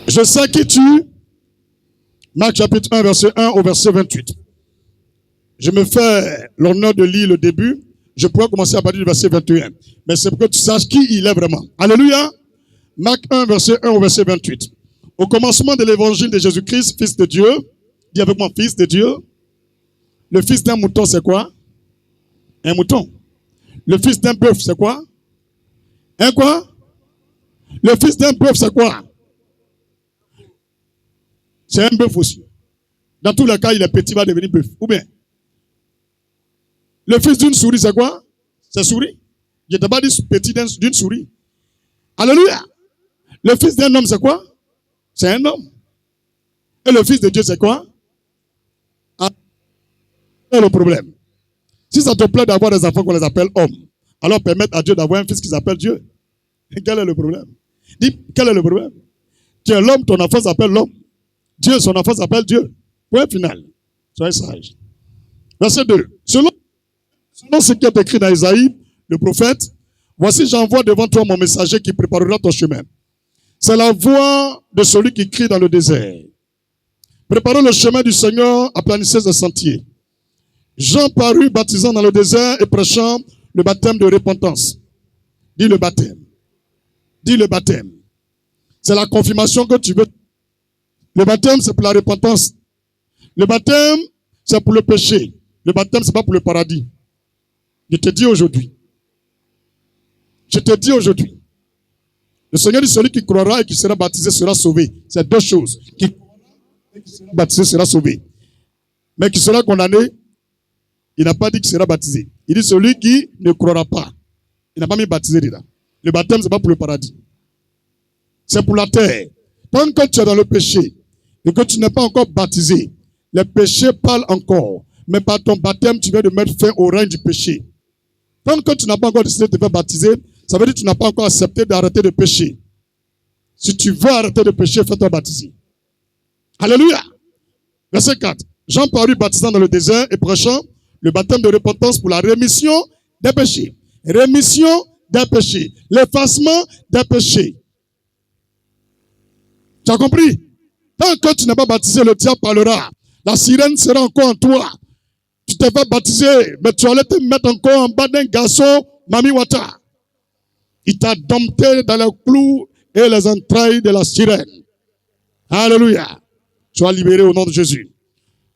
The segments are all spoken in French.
Je sais qui tue. Marc chapitre 1, verset 1 au verset 28. Je me fais l'honneur de lire le début. Je pourrais commencer à partir du verset 21. Mais c'est pour que tu saches qui il est vraiment. Alléluia. Marc 1, verset 1 au verset 28. Au commencement de l'évangile de Jésus-Christ, fils de Dieu. Dis avec moi, fils de Dieu. Le fils d'un mouton, c'est quoi? Un mouton. Le fils d'un bœuf, c'est quoi? Un quoi? Le fils d'un bœuf, c'est quoi? C'est un bœuf aussi. Dans tous les cas, il est petit, il va devenir bœuf. Ou bien? Le fils d'une souris, c'est quoi? C'est souris. Je t'ai pas dit petit d'une souris. Alléluia. Le fils d'un homme, c'est quoi? C'est un homme. Et le fils de Dieu, c'est quoi? C'est le problème. Si ça te plaît d'avoir des enfants qu'on les appelle hommes, alors permettre à Dieu d'avoir un fils qui s'appelle Dieu. Et quel est le problème? Dis, quel est le problème? Tu es l'homme, ton enfant s'appelle l'homme. Dieu, son enfant s'appelle Dieu. Point final. Soyez sage. Verset 2. Selon ce qui est écrit dans Isaïe, le prophète, voici j'envoie devant toi mon messager qui préparera ton chemin. C'est la voix de celui qui crie dans le désert. Préparez le chemin du Seigneur, aplanissez les sentiers. Jean parut baptisant dans le désert et prêchant le baptême de repentance. Dis le baptême. Dis le baptême. C'est la confirmation que tu veux. Le baptême, c'est pour la repentance. Le baptême, c'est pour le péché. Le baptême, c'est pas pour le paradis. Je te dis aujourd'hui. Je te dis aujourd'hui. Le Seigneur dit, celui qui croira et qui sera baptisé sera sauvé. C'est deux choses. Qui croira et qui sera baptisé sera sauvé. Mais qui sera condamné, il n'a pas dit qu'il sera baptisé. Il dit celui qui ne croira pas. Il n'a pas mis baptisé dedans. Le baptême, c'est pas pour le paradis. C'est pour la terre. Tant que tu es dans le péché et que tu n'es pas encore baptisé, les péchés parlent encore. Mais par ton baptême, tu viens de mettre fin au règne du péché. Tant que tu n'as pas encore décidé de te faire baptiser, ça veut dire que tu n'as pas encore accepté d'arrêter de pécher. Si tu veux arrêter de pécher, fais-toi baptiser. Alléluia. Verset 4. Jean parut baptisant dans le désert et prêchant le baptême de repentance pour la rémission des péchés. Rémission des péchés. L'effacement des péchés. Tu as compris? Tant que tu n'es pas baptisé, le diable parlera. La sirène sera encore en toi. Tu t'es fait baptiser, mais tu allais te mettre encore en bas d'un garçon, Mami Wata. Il t'a dompté dans les clous et les entrailles de la sirène. Alléluia. Sois libéré au nom de Jésus.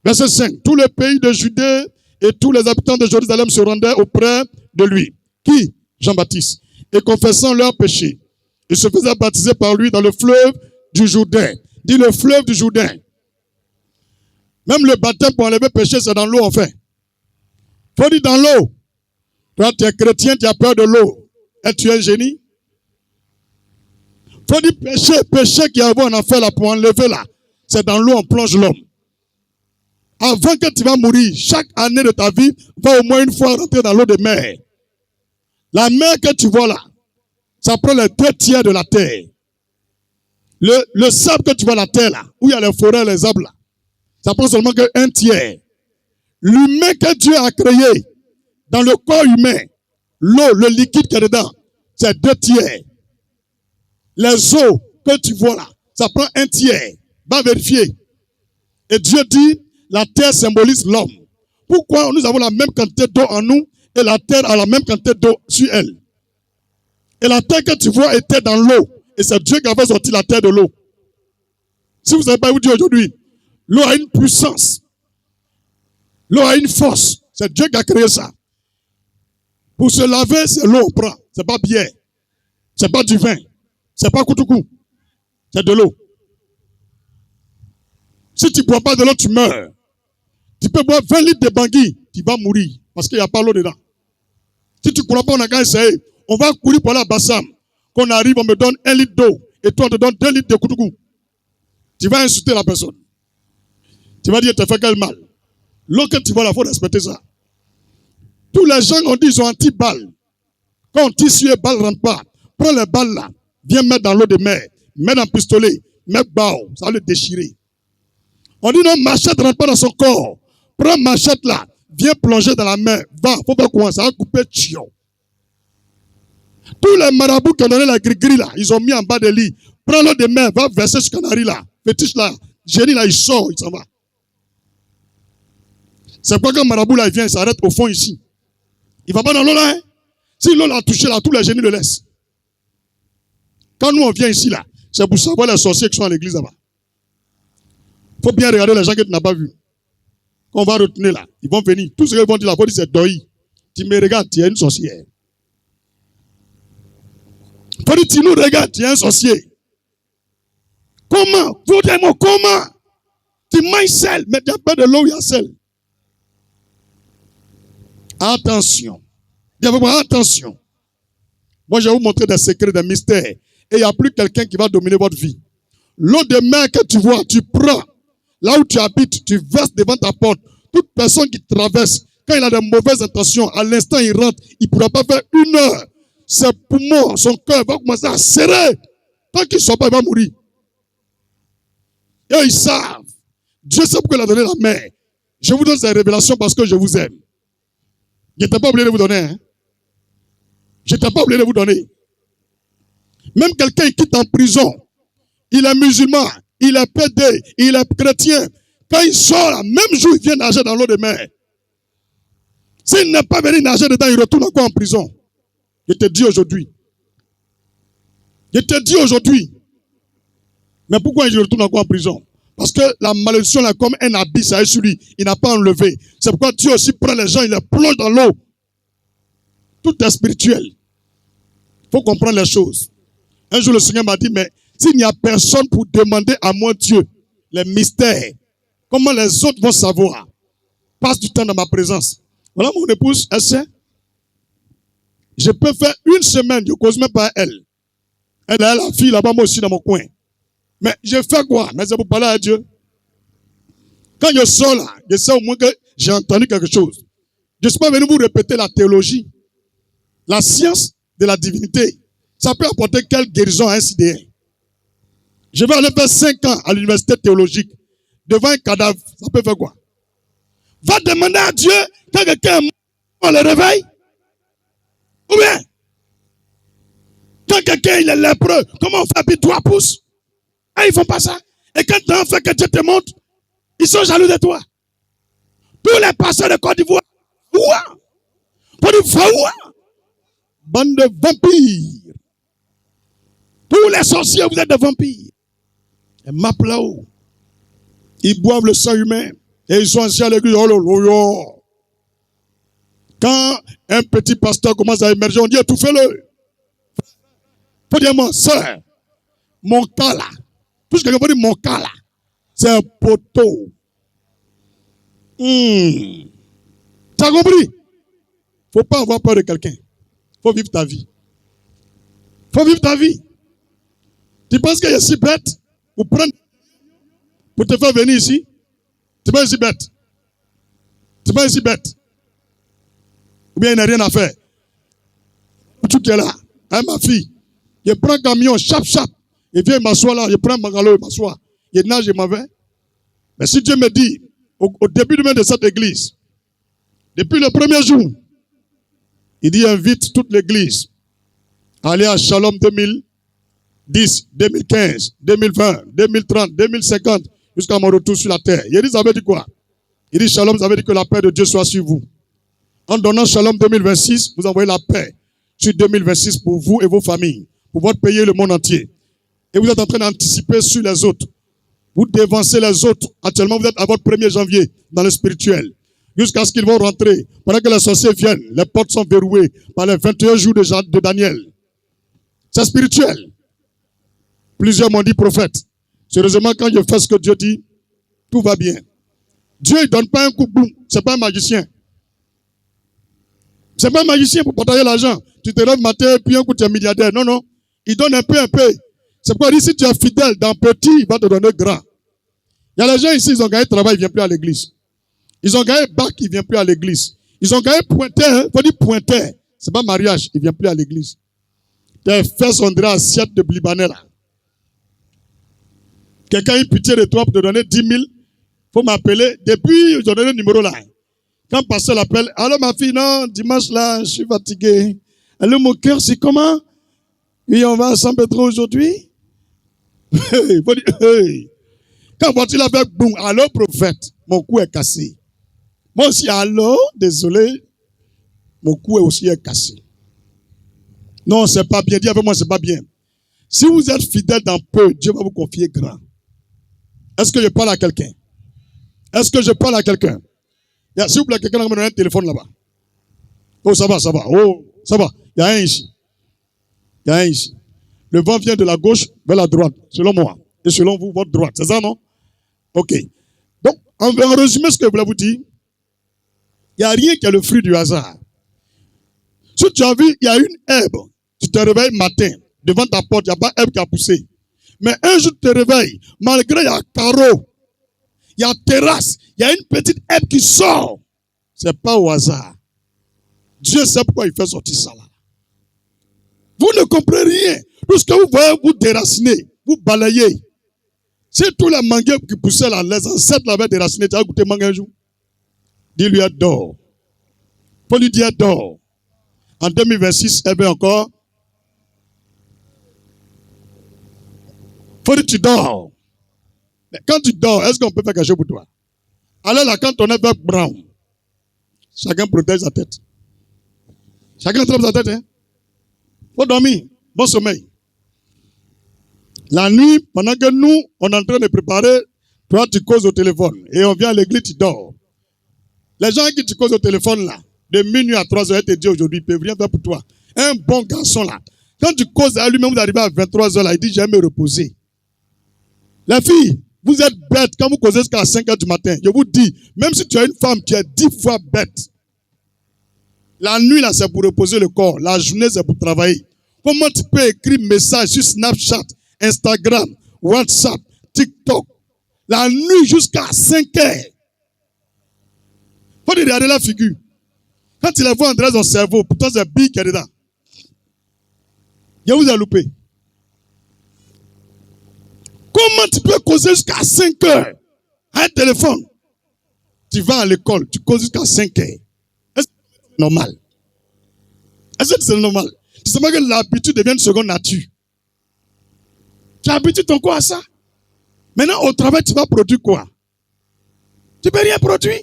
Verset 5. Tout le pays de Judée et tous les habitants de Jérusalem se rendaient auprès de lui. Qui? Jean-Baptiste. Et confessant leurs péchés, ils se faisaient baptiser par lui dans le fleuve du Jourdain. Dis le fleuve du Jourdain. Même le baptême pour enlever le péché, c'est dans l'eau, en fait. Faut dire dans l'eau. Toi, tu es chrétien, tu as peur de l'eau. Et tu es un génie. Faut dire péché qu'il y a en enfer là, pour enlever là. C'est dans l'eau, on plonge l'homme. Avant que tu vas mourir, chaque année de ta vie, va au moins une fois rentrer dans l'eau de mer. La mer que tu vois là, ça prend les 2/3 de la terre. Le sable que tu vois la terre là, où il y a les forêts, les arbres là, ça prend seulement que 1/3. L'humain que Dieu a créé, dans le corps humain, l'eau, le liquide qui est dedans, c'est 2/3. Les eaux que tu vois là, ça prend 1/3. Va vérifier. Et Dieu dit, la terre symbolise l'homme. Pourquoi nous avons la même quantité d'eau en nous et la terre a la même quantité d'eau sur elle? Et la terre que tu vois était dans l'eau. Et c'est Dieu qui a fait sortir la terre de l'eau. Si vous ne savez pas où dire aujourd'hui, l'eau a une puissance. L'eau a une force. C'est Dieu qui a créé ça. Pour se laver, c'est l'eau on prend. C'est pas bière. C'est pas du vin. C'est pas koutoukou. C'est de l'eau. Si tu ne bois pas de l'eau, tu meurs. Tu peux boire 20 litres de bangui, tu vas mourir. Parce qu'il n'y a pas l'eau dedans. Si tu ne crois pas, on a qu'à essayer. On va courir pour aller à Bassam. Quand on arrive, on me donne 1 litre d'eau. Et toi, on te donne 2 litres de koutoukou. Tu vas insulter la personne. Tu vas dire, tu as fait quel mal. L'eau que tu vois là, il faut respecter ça. Tous les gens ont dit, ils ont anti-balles. Quand on tire sur les balles, ne rentre pas. Prends les balles là. Viens mettre dans l'eau de mer. Mets dans le pistolet. Mets bao. Ça va le déchirer. On dit non, machette ne rentre pas dans son corps. Prends machette là. Viens plonger dans la mer. Va. Faut pas commencer. Ça va couper chion. Tous les marabouts qui ont donné la gris-gris là, ils ont mis en bas des lits prends l'eau de mer, va verser ce canari là, fétiche là, génie là, il sort, il s'en va. C'est pas quand marabout là, il vient, il s'arrête au fond ici. Il va pas dans l'eau là, hein? Si l'eau l'a touché là, tous les génies le laissent. Quand nous on vient ici là, c'est pour savoir les sorciers qui sont à l'église là-bas. Il faut bien regarder les gens que tu n'as pas vus. Quand on va retenir là, ils vont venir. Tout ce qu'ils vont dire là, il faut dire c'est Doi. Tu me regardes, tu es une sorcière. Il faut dire tu nous regardes, tu es un sorcier. Comment? Vous dites-moi comment? Tu manges sel, mais tu n'as pas de l'eau, il y a sel. Attention. Attention. Moi, je vais vous montrer des secrets, des mystères. Et il n'y a plus quelqu'un qui va dominer votre vie. L'eau de mer que tu vois, tu prends. Là où tu habites, tu verses devant ta porte. Toute personne qui traverse, quand il a de mauvaises intentions, à l'instant il rentre, il ne pourra pas faire 1 heure. Ses poumons, son cœur va commencer à serrer. Tant qu'il ne sort pas, il va mourir. Et ils savent. Dieu sait pourquoi il a donné la mer. Je vous donne ces révélations parce que je vous aime. Je n'étais pas obligé de vous donner. Hein? Je n'étais pas obligé de vous donner. Même quelqu'un qui quitte en prison, il est musulman, il est pédé, il est chrétien. Quand il sort, même jour, il vient nager dans l'eau de mer. S'il n'est pas venu nager dedans, il retourne encore en prison. Je te dis aujourd'hui. Je te dis aujourd'hui. Mais pourquoi il retourne encore en prison? Parce que la malédiction est comme un habit, ça est sur lui. Il n'a pas enlevé. C'est pourquoi Dieu aussi prend les gens, il les plonge dans l'eau. Tout est spirituel. Il faut comprendre les choses. Un jour, le Seigneur m'a dit, mais s'il n'y a personne pour demander à moi Dieu les mystères, comment les autres vont savoir? Passe du temps dans ma présence. Voilà mon épouse, elle sait. Je peux faire 1 semaine, je ne cause même pas elle. Elle a la fille là-bas, moi aussi dans mon coin. Mais je fais quoi? Mais c'est pour parler à Dieu. Quand je sors là, je sais au moins que j'ai entendu quelque chose. Je ne suis pas venu vous répéter la théologie. La science de la divinité. Ça peut apporter quelle guérison à un sidéen. Je vais aller faire 5 ans à l'université théologique. Devant un cadavre, ça peut faire quoi? Va demander à Dieu quand quelqu'un est mort, on le réveille. Ou bien, quand quelqu'un il est lépreux, comment on fait puis 3 pouces? Ah, ils font pas ça. Et quand tu as fait que Dieu te montre, ils sont jaloux de toi. Tous les pasteurs de Côte d'Ivoire, bande de vampires. Tous les sorciers, vous êtes des vampires. Et mappent là-haut. Ils boivent le sang humain. Et ils sont assis à l'église. Oh. Quand un petit pasteur commence à émerger, on dit étouffez-le. Faut dire moi, sœur, mon cas là. Tout ce que quelqu'un peut dire, mon cas là, c'est un poteau. Tu as compris? Faut pas avoir peur de quelqu'un. Faut vivre ta vie. Faut vivre ta vie. Tu penses qu'il est si bête pour prendre, pour te faire venir ici? Tu pas si bête. Tu pas si bête. Ou bien il n'a rien à faire. Tout est là. Hein, ma fille. Je prends un camion, chap. Il vient m'asseoir là. Je prends un magalo, il m'assoit. Il nage, je m'en vais. Mais si Dieu me dit, au début même de cette église, depuis le premier jour, il dit invite toute l'église à aller à Shalom 2010, 2015, 2020, 2030, 2050, jusqu'à mon retour sur la terre. Il dit, ça veut dire quoi? Il dit, Shalom, ça veut dire que la paix de Dieu soit sur vous. En donnant Shalom 2026, vous envoyez la paix sur 2026 pour vous et vos familles, pour votre pays et le monde entier. Et vous êtes en train d'anticiper sur les autres. Vous dévancez les autres. Actuellement, vous êtes à votre 1er janvier dans le spirituel. Jusqu'à ce qu'ils vont rentrer. Pendant que les sorciers viennent, les portes sont verrouillées par les 21 jours de Daniel. C'est spirituel. Plusieurs m'ont dit prophète. Sérieusement, quand je fais ce que Dieu dit, tout va bien. Dieu ne donne pas un coup de boum. Ce n'est pas un magicien. Ce n'est pas un magicien pour partager l'argent. Tu te lèves matin, puis un coup tu es milliardaire. Non. Il donne un peu. C'est pourquoi il dit, si tu es fidèle dans petit, il va te donner grand. Il y a les gens ici, ils ont gagné travail, ils ne viennent plus à l'église. Ils ont gagné bac, ils ne viennent plus à l'église. Ils ont gagné pointeur, il faut dire pointeur. Ce n'est pas mariage, ils ne viennent plus à l'église. Tes fesses, on dirait assiette de Libanais là. Quelqu'un a eu pitié de toi pour te donner 10 000. Il faut m'appeler. Depuis, ils ont donné le numéro là. Quand pasteur l'appelle, allô ma fille, non, dimanche là, je suis fatigué. Allô mon cœur, c'est comment? Oui, on va à San Pedro aujourd'hui. Il faut dire, hey. Quand voiture avec boum, allô prophète, mon cou est cassé. Moi aussi, allô, désolé, mon cou est aussi cassé. Non, c'est pas bien. Dis avec moi, c'est pas bien. Si vous êtes fidèle dans peu, Dieu va vous confier grand. Est-ce que je parle à quelqu'un? Est-ce que je parle à quelqu'un? S'il vous plaît, quelqu'un va me donner un téléphone là-bas. Oh, ça va, ça va. Oh, ça va. Il y a un ici. Il y a un ici. Le vent vient de la gauche vers la droite, selon moi. Et selon vous, votre droite. C'est ça, non? Ok. Donc, en résumé, ce que je voulais vous dire, il n'y a rien qui est le fruit du hasard. Si tu as vu, il y a une herbe. Tu te réveilles matin, devant ta porte, il n'y a pas herbe qui a poussé. Mais un jour, tu te réveilles, malgré il y a carreau, il y a terrasse, il y a une petite herbe qui sort. Ce n'est pas au hasard. Dieu sait pourquoi il fait sortir ça là. Vous ne comprenez rien. Tout ce que vous voyez, vous déracinez, vous balayez. Si tous les manguiers qui poussaient là, les ancêtres l'avaient déraciné, tu as goûté mangue un jour? Dis-lui, elle dort. Faut lui dire, elle dort. En 2026, elle veut encore. Faut dire, tu dors. Mais quand tu dors, est-ce qu'on peut faire quelque chose pour toi? Alors là, quand on est vert brown, chacun protège sa tête. Chacun attrape sa tête, hein? Faut dormir. Bon sommeil. La nuit, pendant que nous, on est en train de préparer, toi, tu causes au téléphone. Et on vient à l'église, tu dors. Les gens qui tu causes au téléphone, là, de minuit à 3 heures, ils te disent aujourd'hui, ils peuvent rien faire pour toi. Un bon garçon, là. Quand tu causes à lui-même, vous arrivez à 23 heures, là, il dit, j'aime me reposer. Les filles, vous êtes bêtes quand vous causez jusqu'à 5 heures du matin. Je vous dis, même si tu as une femme, tu es 10 fois bête. La nuit, là, c'est pour reposer le corps. La journée, c'est pour travailler. Comment tu peux écrire message sur Snapchat, Instagram, WhatsApp, TikTok, la nuit jusqu'à 5 heures? Faut regarder la figure. Quand il la voit entrer dans son cerveau, pourtant c'est big qui est dedans. Il vous a loupé. Comment tu peux causer jusqu'à 5 heures à un téléphone? Tu vas à l'école, tu causes jusqu'à 5 heures. Est-ce que c'est normal? Est-ce que c'est normal? Tu sais pas que l'habitude devient une seconde nature. Tu habitues ton corps à ça. Maintenant, au travail, tu vas produire quoi? Tu ne peux rien produire.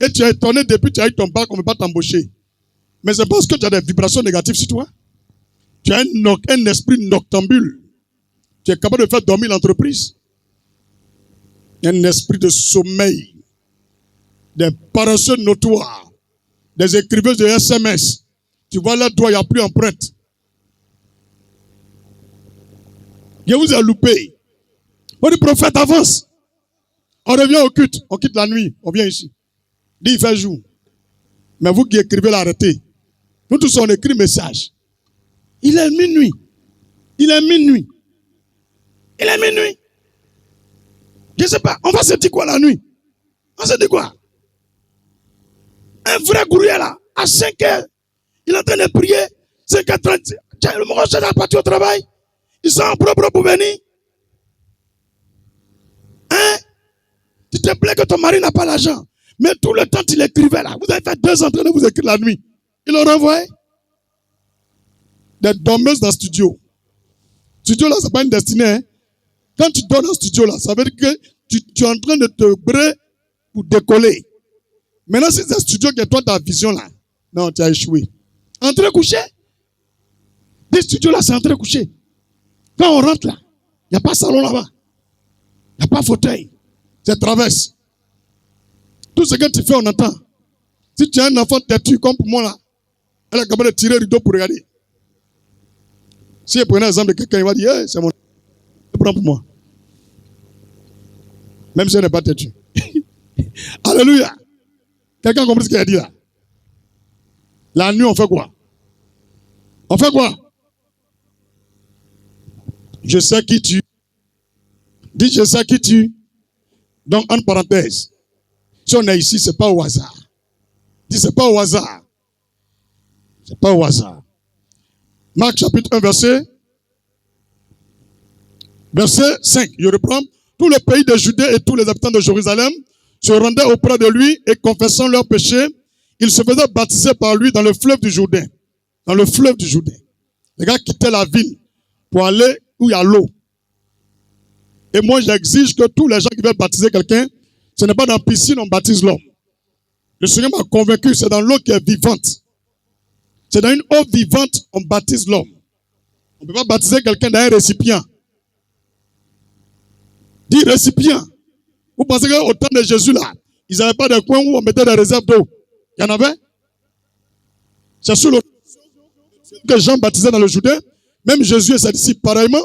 Et tu es étonné depuis que tu as eu ton bac, on ne veut pas t'embaucher. Mais c'est parce que tu as des vibrations négatives sur toi. Tu as un esprit noctambule. Tu es capable de faire dormir l'entreprise. Un esprit de sommeil. Des paresseux notoires. Des écriveuses de SMS. Tu vois là, toi, il n'y a plus empreinte. Dieu vous a loupé. On dit, prophète, avance. On revient au culte. On quitte la nuit. On vient ici. Dit, il fait jour. Mais vous qui écrivez, l'arrêtez. Nous tous, on écrit message. Il est minuit. Il est minuit. Il est minuit. Je ne sais pas. On va se dire quoi la nuit? On se dit quoi? Un vrai gourrier là, à 5 heures, il est en train de prier. 5h30. Le monsieur est parti au travail. Ils sont en propre pour venir. Hein? Tu te plais que ton mari n'a pas l'argent. Mais tout le temps, il écrivait là. Vous avez fait 2 ans en train de vous écrire la nuit. Il l'ont renvoyé. Des dormeuses dans le studio. Studio là, c'est pas une destinée. Hein? Quand tu dors dans le studio là, ça veut dire que tu es en train de te brûler pour décoller. Maintenant, si c'est un studio qui est toi ta vision là, non, tu as échoué. Entrer coucher. Des studios là, c'est entrer coucher. Quand on rentre là, il n'y a pas salon là-bas. Il n'y a pas fauteuil. C'est traverse. Tout ce que tu fais, on entend. Si tu as un enfant têtu comme pour moi là, elle est capable de tirer le rideau pour regarder. Si elle prenait l'exemple de quelqu'un, il va dire, hey, c'est mon... Je prends pour moi. Même si elle n'est pas têtu. Alléluia. Quelqu'un a compris ce qu'il a dit là? La nuit, on fait quoi? On fait quoi? Je sais qui tu. Dis, je sais qui tu. Donc, en parenthèse, si on est ici, ce n'est pas au hasard. Dis, ce n'est pas au hasard. Ce n'est pas au hasard. Marc chapitre 1, verset 5. Je reprends. Tout le pays de Judée et tous les habitants de Jérusalem se rendaient auprès de lui et confessant leurs péchés, ils se faisaient baptiser par lui dans le fleuve du Jourdain. Dans le fleuve du Jourdain. Les gars quittaient la ville pour aller où il y a l'eau. Et moi, j'exige que tous les gens qui veulent baptiser quelqu'un, ce n'est pas dans la piscine on baptise l'homme. Le Seigneur m'a convaincu, c'est dans l'eau qui est vivante. C'est dans une eau vivante on baptise l'homme. On ne peut pas baptiser quelqu'un dans un récipient. Dis récipient. Vous pensez qu'au temps de Jésus, là, ils n'avaient pas de coin où on mettait des réserves d'eau? Il y en avait? C'est sur l'eau que Jean baptisait dans le Jourdain. Même Jésus et ses disciples, pareillement,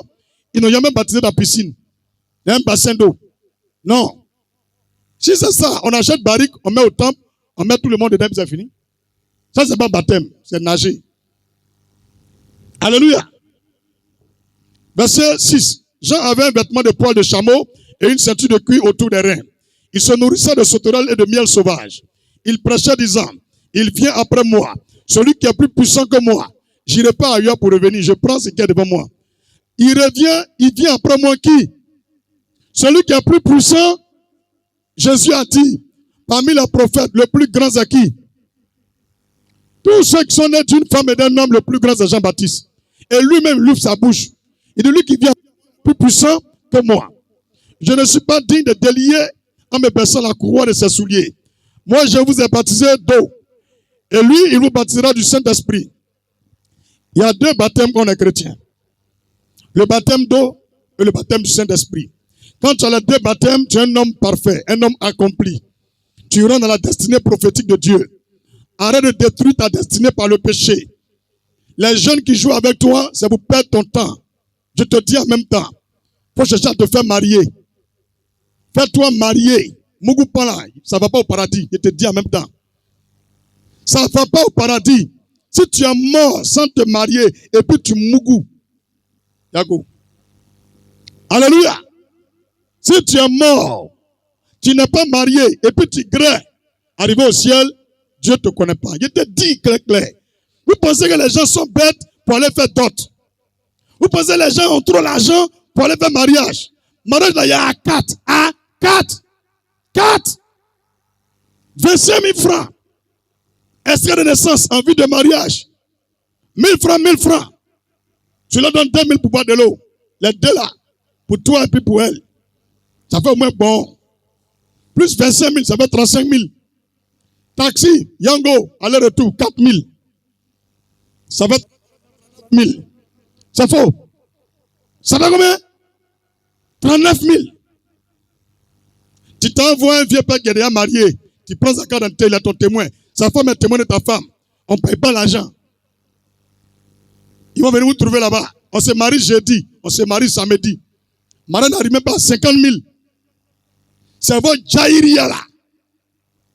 ils n'ont jamais baptisé dans la piscine. Il y a un bassin d'eau. Non. Si c'est ça, on achète barrique, on met au temple, on met tout le monde dedans, puis c'est fini. Ça, c'est pas baptême, c'est nager. Alléluia. Verset 6. Jean avait un vêtement de poil de chameau et une ceinture de cuir autour des reins. Il se nourrissait de sauterelles et de miel sauvage. Il prêchait disant, il vient après moi, celui qui est plus puissant que moi. J'irai pas ailleurs pour revenir, je prends ce qui est devant moi. Il vient après moi qui? Celui qui est plus puissant, Jésus a dit, parmi les prophètes, le plus grand c'est qui? Tous ceux qui sont nés d'une femme et d'un homme, le plus grand c'est Jean-Baptiste. Et lui-même l'ouvre sa bouche. Il dit, lui qui vient plus puissant que moi. Je ne suis pas digne de délier en me baissant la courroie de ses souliers. Moi, je vous ai baptisé d'eau. Et lui, il vous baptisera du Saint-Esprit. Il y a deux baptêmes quand on est chrétien. Le baptême d'eau et le baptême du Saint-Esprit. Quand tu as les deux baptêmes, tu es un homme parfait, un homme accompli. Tu rentres dans la destinée prophétique de Dieu. Arrête de détruire ta destinée par le péché. Les jeunes qui jouent avec toi, c'est pour perdre ton temps. Je te dis en même temps, faut chercher à te faire marier. Fais-toi marier. Mougou Pala, ça ne va pas au paradis. Je te dis en même temps. Ça ne va pas au paradis. Si tu es mort sans te marier et puis tu mougou. D'accord. Alléluia. Si tu es mort, tu n'es pas marié et puis tu grès, arrivé au ciel, Dieu ne te connaît pas. Je te dis clair. Vous pensez que les gens sont bêtes pour aller faire dot. Vous pensez que les gens ont trop l'argent pour aller faire mariage. Mariage, là, il y a 4. À 4. 25 000 francs. Extrait de naissance en vue de mariage. 1000 francs. Tu leur donnes 2000 pour boire de l'eau. Les deux là. Pour toi et puis pour elle. Ça fait au moins bon. Plus 25 000, ça fait 35 000. Taxi, Yango, aller-retour, 4 000. Ça fait 3 000. C'est faux. Ça fait combien? 39 000. Tu t'envoies un vieux père qui est déjà marié. Tu prends sa carte d'identité, il a ton témoin. Sa femme est témoin de ta femme. On ne paye pas l'argent. Ils vont venir vous trouver là-bas. On se marie jeudi. On se marie samedi. Mariage n'arrive même pas à 50 000. C'est votre jaïria là.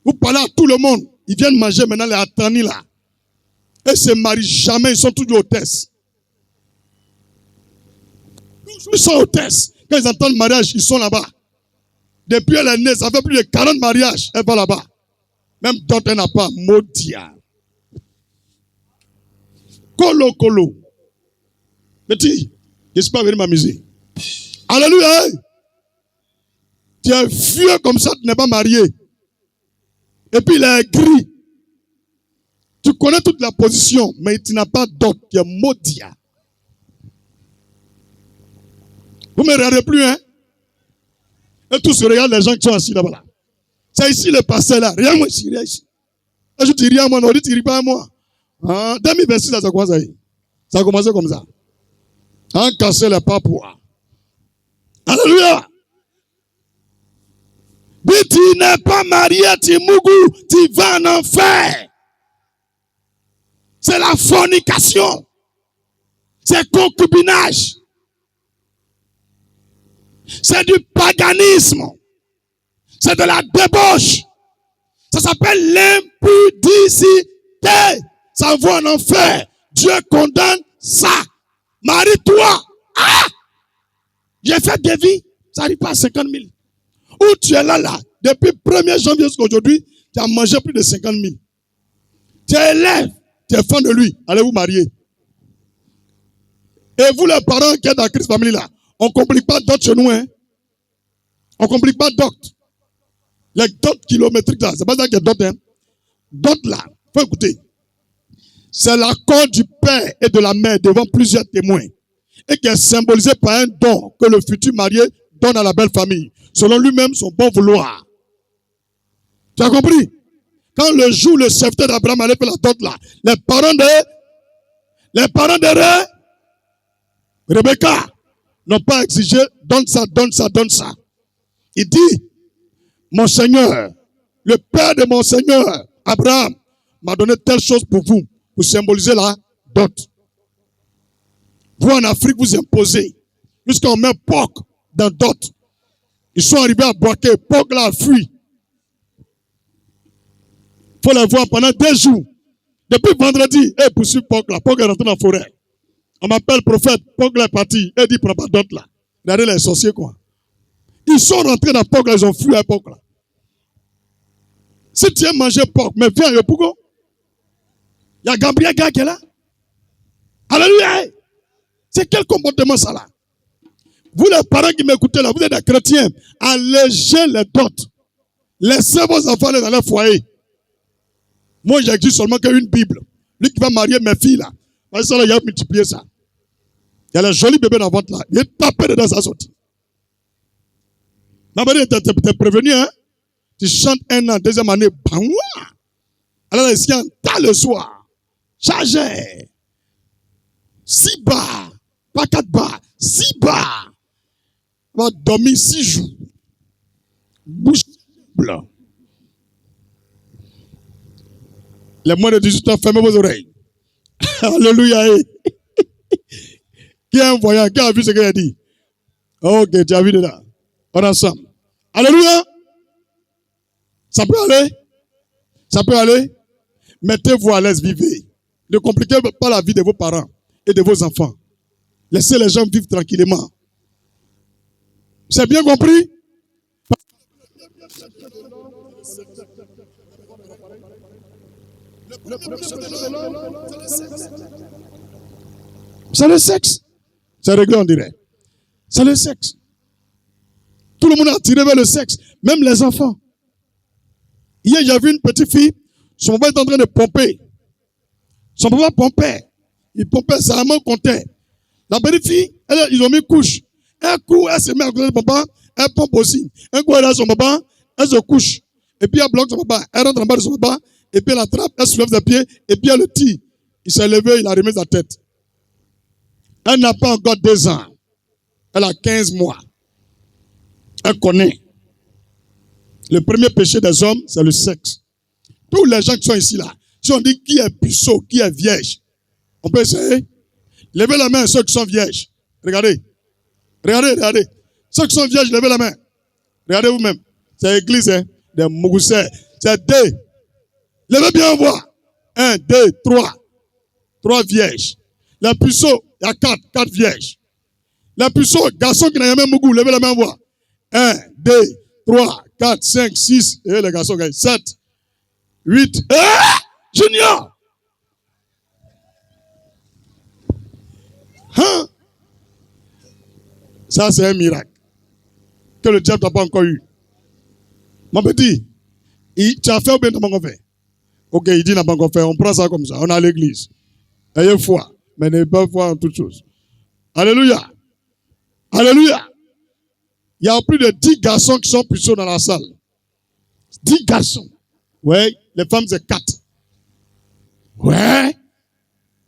Vous parlez à tout le monde. Ils viennent manger maintenant les atani là. Et ils se marient jamais. Ils sont toujours hôtesses. Ils sont hôtesses. Quand ils entendent le mariage, ils sont là-bas. Depuis elle est née, ça fait plus de 40 mariages. Elle va là-bas. Même d'autres, elle n'a pas. Maudia. Colo. Petit, je ne suis pas venu m'amuser. Alléluia. Tu es vieux comme ça, tu n'es pas marié. Et puis il est gris. Tu connais toute la position, mais tu n'as pas d'autre. Tu es maudia. Vous ne me regardez plus, hein? Et tous regardent les gens qui sont assis là-bas. Là. C'est ici le passé là. Rien moi ici, rien ici. Et je dis rien à moi, non, tu ne dis pas à moi. Ah, 2026, là, ça commence à y. Ça a commencé comme ça. En casser les papois. Alléluia. Mais tu n'es pas marié, tu mougou, tu vas en enfer. C'est la fornication. C'est concubinage. C'est du paganisme. C'est de la débauche. Ça s'appelle l'impudicité. Ça va en enfer. Dieu condamne ça. Marie-toi. Ah! J'ai fait des vies. Ça n'arrive pas à 50 000. Où tu es là. Depuis 1er janvier jusqu'à aujourd'hui, tu as mangé plus de 50 000. Tu es élève. Tu es fan de lui. Allez vous marier. Et vous les parents qui êtes dans la crise famille là, on ne complique pas d'autres chez nous. Hein? On ne complique pas d'autres. Les dots kilométriques là, c'est pas ça qu'il y a d'autres. Hein? D'autres là, faut écouter. C'est l'accord du père et de la mère devant plusieurs témoins. Et qui est symbolisé par un don que le futur marié donne à la belle famille, selon lui-même son bon vouloir. Tu as compris? Quand le jour le serviteur d'Abraham allait faire la dot là, les parents de Rebecca n'ont pas exigé, donne ça, donne ça, donne ça. Il dit, mon Seigneur, le père de mon Seigneur, Abraham, m'a donné telle chose pour vous, pour symboliser la dot. Vous en Afrique, vous imposez, jusqu'à on met porc dans dot. Ils sont arrivés à Boaké, porc là a fui. Il faut les voir pendant 2 jours. Depuis vendredi, et poursuit porc là, porc est rentré dans la forêt. On m'appelle prophète, porc là est parti, et dit, prends pas dot là. Regardez les sorciers quoi. Ils sont rentrés dans porc là, ils ont fui à porc là. Si tu aimes manger porc, mais viens, Yopougo. Il y a Gabriel Gars qui est là. Alléluia. C'est quel comportement ça là? Vous les parents qui m'écoutez là, vous êtes des chrétiens. Allégez les dots. Laissez vos enfants aller dans leur foyer. Moi, j'exige seulement qu'une Bible. Lui qui va marier mes filles là. Parce que ça, là, il a multiplié ça. Il y a les jolis bébés dans le ventre là. Il est tapé dedans sa sortie. Ma mère, t'es prévenu, hein? Tu chantes 1 an, 2e année, baoua! Alors, ici, on t'a le soir. Chargé. 6 bars. Pas 4 bars. 6 bars. On va dormir 6 jours. Bouche blanc. Les moins de 18 ans, fermez vos oreilles. Alléluia. Qui est un voyant? Qui a vu ce qu'il a dit? Ok, tu as vu dedans. On est ensemble. Alléluia. Ça peut aller? Ça peut aller? Mettez-vous à l'aise, vivez. Ne compliquez pas la vie de vos parents et de vos enfants. Laissez les gens vivre tranquillement. C'est bien compris? C'est le sexe. C'est réglé, on dirait. C'est le sexe. Tout le monde a tiré vers le sexe. Même les enfants. Hier, j'ai vu une petite fille. Son papa est en train de pomper. Son papa pompait. Il pompait, sa maman comptait. La petite fille, ils ont mis couche. Un coup, elle se met à côté de papa. Elle pompe aussi. Un coup, elle a son papa. Elle se couche. Et puis, elle bloque son papa. Elle rentre en bas de son papa. Et puis, elle attrape. Elle soulève ses pieds. Et puis, elle le tire. Il s'est levé. Il a remis sa tête. Elle n'a pas encore 2 ans. Elle a 15 mois. Elle connaît. Le premier péché des hommes, c'est le sexe. Tous les gens qui sont ici là, si on dit qui est puceau, qui est vierge, on peut essayer. Levez la main ceux qui sont vierges. Regardez. Regardez, regardez. Ceux qui sont vierges, levez la main. Regardez vous-même. C'est l'église, hein, des Mougoussais. C'est 2. Levez bien voir. 1, 2, 3. 3 vierges. Les puceaux, il y a 4 vierges. Les puceaux, garçons qui n'ont jamais Mougou, levez la main voir. 1, 2, 3, 4, 5, 6. Et les garçons, 7, 8. Junior! Hein? Ça, c'est un miracle que le diable n'a pas encore eu. Mon petit, tu as fait ou bien tu n'as pas encore fait? Ok, il dit n'a pas encore fait. On prend ça comme ça. On est à l'église. Ayez foi, mais n'ayez pas foi en toutes choses. Alléluia. Alléluia. Il y a plus de 10 garçons qui sont puceaux dans la salle. 10 garçons. Ouais, les femmes, c'est 4. Ouais.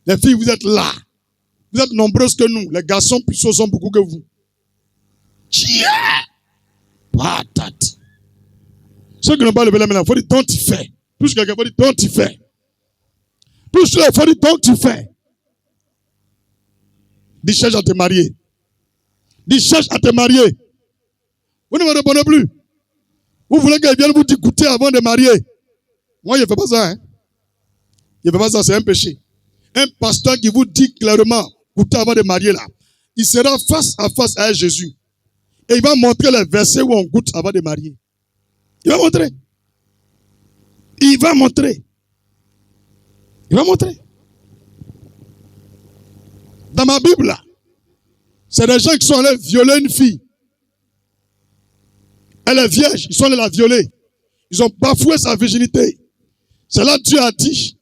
Les filles, vous êtes là. Vous êtes nombreuses que nous. Les garçons puceaux sont beaucoup que vous. Tiens! Patate. Ceux qui n'ont pas levé la main, il faut dire donc tu fais. Touche quelqu'un, il faut dire donc tu fais. Touche-le, il faut dire donc tu fais. Dis cherche à te marier. Dis cherche à te marier. Vous ne me répondez plus. Vous voulez qu'elle vienne vous écouter avant de marier. Moi, je ne fais pas ça. Hein? Je ne fais pas ça, c'est un péché. Un pasteur qui vous dit clairement, écoutez avant de marier là, il sera face à face avec Jésus. Et il va montrer les versets où on goûte avant de marier. Il va montrer. Il va montrer. Il va montrer. Dans ma Bible là, c'est des gens qui sont allés violer une fille. Elle est vierge, ils sont allés la violer. Ils ont bafoué sa virginité. C'est là que Dieu a dit.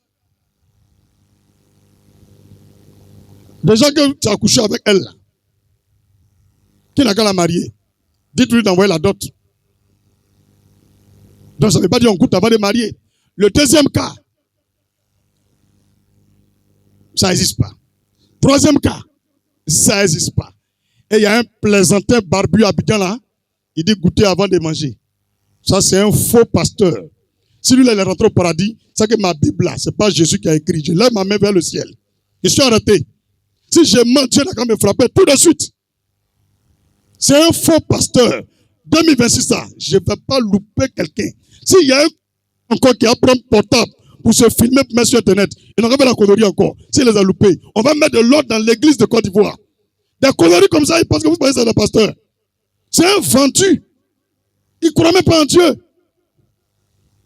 Des gens que tu as couché avec elle là, qui n'a qu'à la marier. Dites-lui d'envoyer la dot. Donc ça ne veut pas dire on goûte avant de marier. Le deuxième cas, ça n'existe pas. Troisième cas, ça n'existe pas. Et il y a un plaisantin barbu habitant là, il dit goûter avant de manger. Ça, c'est un faux pasteur. Si lui, il est rentré au paradis, c'est que ma Bible là, c'est pas Jésus qui a écrit. Je lève ma main vers le ciel. Je suis arrêté. Si je mens, Dieu n'a qu'à me frapper tout de suite. C'est un faux pasteur. 2026, ça, je ne vais pas louper quelqu'un. S'il y a un encore qui a pris un portable pour se filmer pour mettre sur Internet, il n'aura pas la connerie encore. S'il les a loupés, on va mettre de l'ordre dans l'église de Côte d'Ivoire. Des conneries comme ça, ils pensent que vous pensez que c'est un pasteur. C'est un vendu. Il ne croit même pas en Dieu.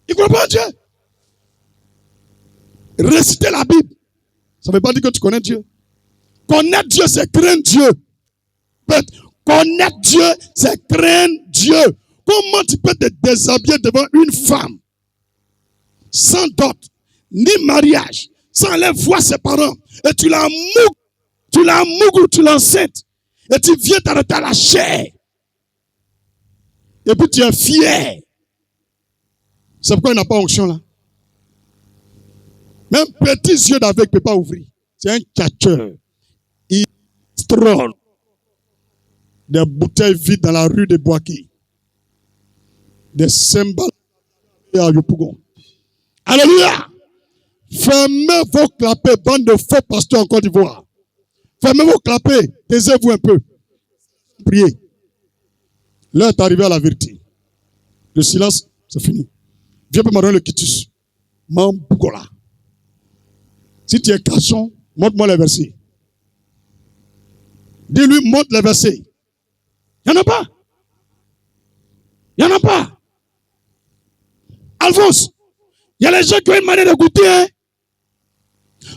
Il ne croit pas en Dieu. Réciter la Bible, ça ne veut pas dire que tu connais Dieu. Connaître Dieu, c'est craindre Dieu. Connaître Dieu, c'est craindre Dieu. Comment tu peux te déshabiller devant une femme sans dot, ni mariage, sans aller voir ses parents, et tu la mougres, tu l'enceintes, et tu viens t'arrêter à la chair. Et puis tu es fier. C'est pourquoi il n'a pas onction là. Même petit yeux d'aveugle ne peut pas ouvrir. C'est un catcheur. Il trône des bouteilles vides dans la rue de Boaki. Des cymbales à Yopougon. Alléluia! Fermez vos clapets, bande de faux pasteurs en Côte d'Ivoire. Fermez vos clapets, taisez-vous un peu. Priez. L'heure est arrivée à la vérité. Le silence, c'est fini. Viens pour me donner le quitus. Mamboukola. Si tu es garçon, montre-moi les versets. Dis-lui, montre les versets. Il n'y en a pas. Il n'y en a pas. Alphonse, il y a les gens qui ont une manière de goûter. Hein?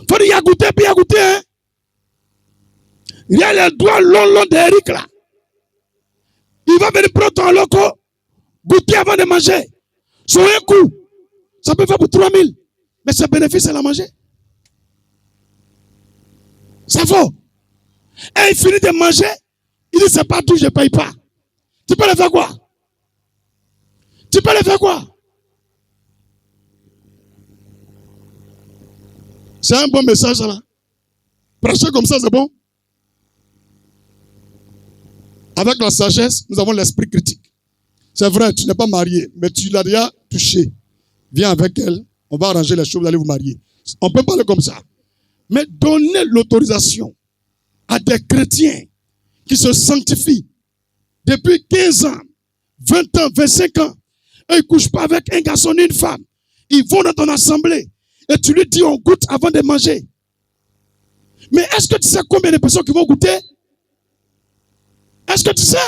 Faut dire, il y a goûté, puis il y a goûté. Hein? Il y a les doigts longs d'Eric là. Il va venir prendre ton loco, goûter avant de manger. Sur un coup, ça peut faire pour 3000. Mais ce bénéfice, c'est la manger. Ça vaut. Et il finit de manger. Il dit, c'est pas tout, je ne paye pas. Tu peux le faire quoi? Tu peux le faire quoi? C'est un bon message là. Prêcher comme ça, c'est bon. Avec la sagesse, nous avons l'esprit critique. C'est vrai, tu n'es pas marié, mais tu l'as déjà touché. Viens avec elle, on va arranger les choses, vous allez vous marier. On peut parler comme ça. Mais donner l'autorisation à des chrétiens qui se sanctifient depuis 15 ans, 20 ans, 25 ans, et ils ne couchent pas avec un garçon ni une femme. Ils vont dans ton assemblée et tu lui dis on goûte avant de manger. Mais est-ce que tu sais combien de personnes qui vont goûter? Est-ce que tu sais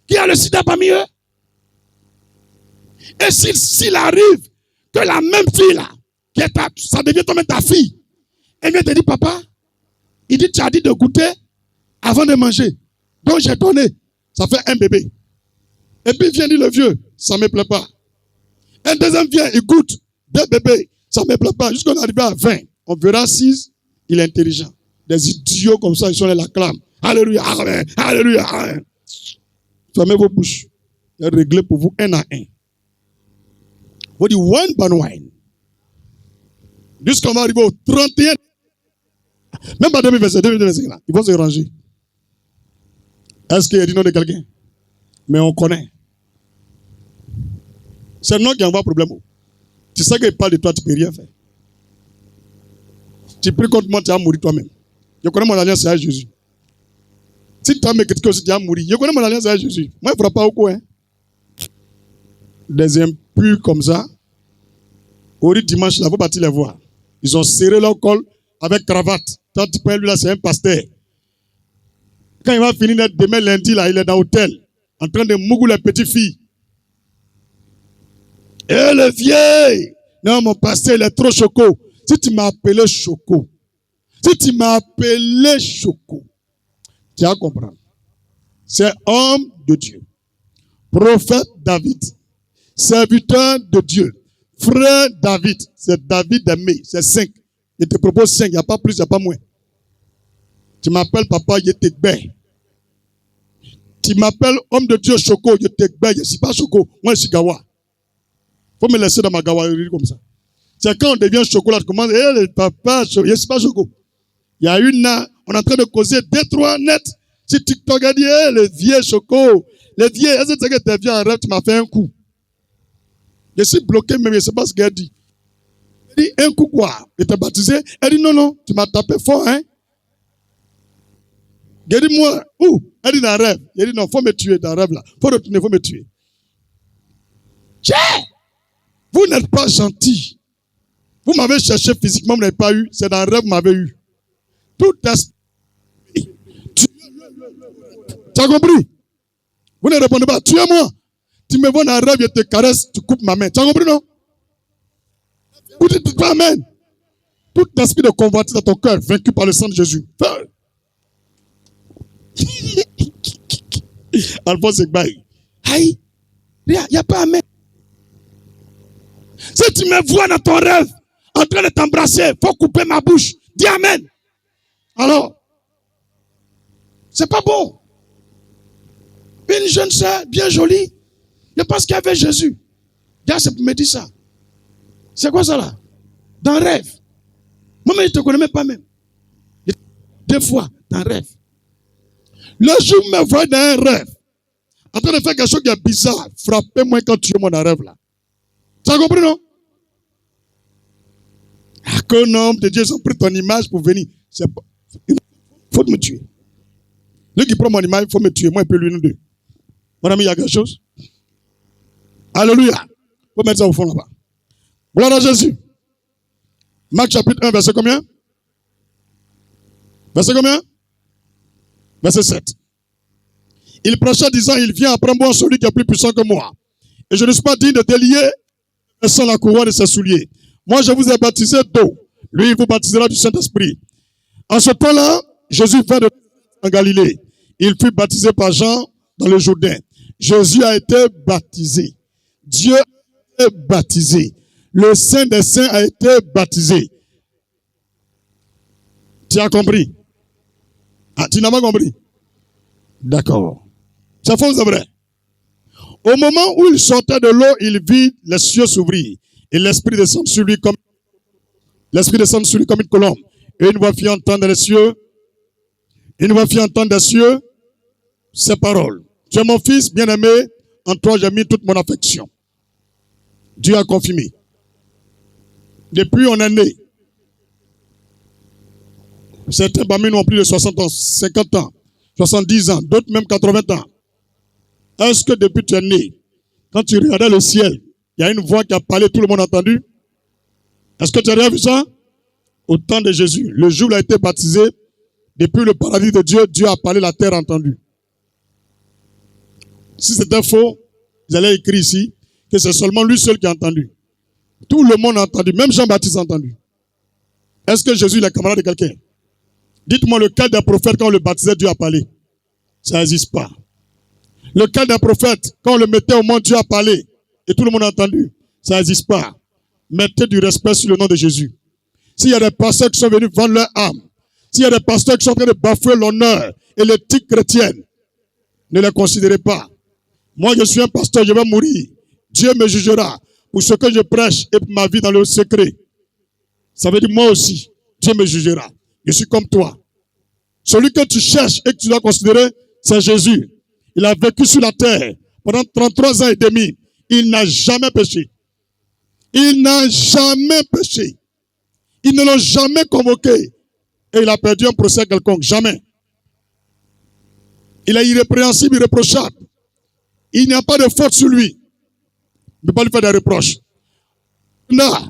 qu'il y a le sida parmi eux? Et s'il arrive que la même fille là, ça devient toi-même ta fille, elle vient te dire, papa, il dit, tu as dit de goûter avant de manger. Donc j'ai donné, ça fait un bébé. Et puis vient dire le vieux, ça ne me plaît pas. Un deuxième vient, il goûte, 2 bébés, ça ne me plaît pas. Jusqu'on arrive à 20, on verra si il est intelligent. Des idiots comme ça, ils sont là, la clame. Alléluia, amen, alléluia, amen. Fermez vos bouches et réglez pour vous un à un. Vous dites one by one. Jusqu'on va arriver au 31. Même pas 2025 là, ils vont se ranger. Est-ce qu'il y a du nom de quelqu'un? Mais on connaît. C'est le nom qui envoie problème. Tu sais qu'il parle de toi, tu ne peux rien faire. Tu pries contre moi, tu vas mourir toi-même. Je connais mon alliance avec Jésus. Si tu as me critiqué aussi, tu vas mourir. Je connais mon alliance avec Jésus. Moi, il ne fera pas au coin. Hein. Des impurs comme ça, au dimanche, là, il faut partir les voir. Ils ont serré leur col avec cravate. Quand tu prends lui là, c'est un pasteur. Quand il va finir demain lundi, là, il est dans l'hôtel, en train de mougouler les petites filles. Et le vieil, non, mon pasteur, il est trop choco. Si tu m'as appelé choco, tu vas comprendre. C'est homme de Dieu, prophète David, serviteur de Dieu, frère David, c'est David aimé, c'est 5. Je te propose 5, il n'y a pas plus, il n'y a pas moins. Tu m'appelles papa, je te baie. Tu m'appelles homme de Dieu Choco, je te baille. Je ne suis pas Choco, moi je suis Gawa. Il faut me laisser dans ma gawaillerie comme ça. C'est quand on devient chocolat, tu commences, le papa, je ne suis pas Choco. Il y a une, on est en train de causer 2-3 nets. Si TikTok a dit, le vieux Choco, le vieux, est-ce que tu viens en rêve, tu m'as fait un coup. Je suis bloqué, mais je ne sais pas ce qu'elle dit. Elle dit, un coup quoi? Elle t'a baptisé? Elle dit, non, tu m'as tapé fort, hein? Elle dit, moi, où? Elle dit, dans le rêve. Elle dit, non, faut me tuer dans le rêve là. Faut retourner, faut me tuer. Tiens! Vous n'êtes pas gentil. Vous m'avez cherché physiquement, vous n'avez pas eu. C'est dans le rêve que vous m'avez eu. Tout est... Tu as compris? Vous ne répondez pas. Tuez-moi. Tu me vois dans le rêve, je te caresse, tu coupes ma main. Tu as compris, non? Vous dites pas amen. Tout esprit de convoitise dans ton cœur, vaincu par le sang de Jésus. Alphonse Ekbaï. Aïe. Il n'y a pas amen. Si tu me vois dans ton rêve, en train de t'embrasser, il faut couper ma bouche. Dis amen. Alors, c'est pas bon. Une jeune soeur, bien jolie, je pense qu'il y avait Jésus. Déjà, c'est pour me dire ça. C'est quoi ça là? Dans le rêve. Moi-même, je ne te connais même pas même. 2 fois, dans le rêve. Le jour où me voit dans un rêve, en train de faire quelque chose qui est bizarre, frappez-moi quand tu es moi dans le rêve là. Tu as compris, non? Ah, qu'un homme de Dieu, ils ont pris ton image pour venir. Il faut me tuer. Lui qui prend mon image, il faut me tuer. Moi, il peut lui, nous deux. Mon ami, il y a quelque chose? Alléluia. Il faut mettre ça au fond là-bas. Gloire à Jésus. Marc chapitre 1, verset combien? Verset combien? Verset 7. Il prêcha disant, il vient après moi celui qui est plus puissant que moi. Et je ne suis pas digne de délier sans la couronne de ses souliers. Moi, je vous ai baptisé d'eau. Lui, il vous baptisera du Saint-Esprit. En ce temps-là, Jésus vint en Galilée. Il fut baptisé par Jean dans le Jourdain. Jésus a été baptisé. Dieu a été baptisé. Le Saint des Saints a été baptisé. Tu as compris? Ah, tu n'as pas compris? D'accord. C'est faux, c'est vrai. Au moment où il sortait de l'eau, il vit les cieux s'ouvrir. Et l'Esprit descend sur lui comme une colombe. Et une voix fit entendre des cieux. Une voix fit entendre des cieux ces paroles. Tu es mon fils bien-aimé, en toi j'ai mis toute mon affection. Dieu a confirmé. Depuis on est né. Certains parmi nous ont plus de 60 ans, 50 ans, 70 ans, d'autres même 80 ans. Est-ce que depuis tu es né, quand tu regardais le ciel, il y a une voix qui a parlé, tout le monde a entendu? Est-ce que tu as déjà vu ça? Au temps de Jésus, le jour où il a été baptisé, depuis le paradis de Dieu, Dieu a parlé, la terre a entendu. Si c'était faux, vous allez écrire ici que c'est seulement lui seul qui a entendu. Tout le monde a entendu, même Jean-Baptiste a entendu. Est-ce que Jésus est le camarade de quelqu'un? Dites-moi le cas d'un prophète, quand on le baptisait, Dieu a parlé. Ça n'existe pas. Le cas d'un prophète, quand on le mettait au monde, Dieu a parlé. Et tout le monde a entendu. Ça n'existe pas. Mettez du respect sur le nom de Jésus. S'il y a des pasteurs qui sont venus vendre leur âme, s'il y a des pasteurs qui sont en train de bafouer l'honneur et l'éthique chrétienne, ne les considérez pas. Moi, je suis un pasteur, je vais mourir. Dieu me jugera pour ce que je prêche et pour ma vie dans le secret. Ça veut dire moi aussi, Dieu me jugera. Je suis comme toi. Celui que tu cherches et que tu dois considérer, c'est Jésus. Il a vécu sur la terre pendant 33 ans et demi. Il n'a jamais péché. Il n'a jamais péché. Ils ne l'ont jamais convoqué. Et il a perdu un procès quelconque. Jamais. Il est irrépréhensible, irréprochable. Il n'y a pas de faute sur lui. Il ne peut pas lui faire des reproches. Non.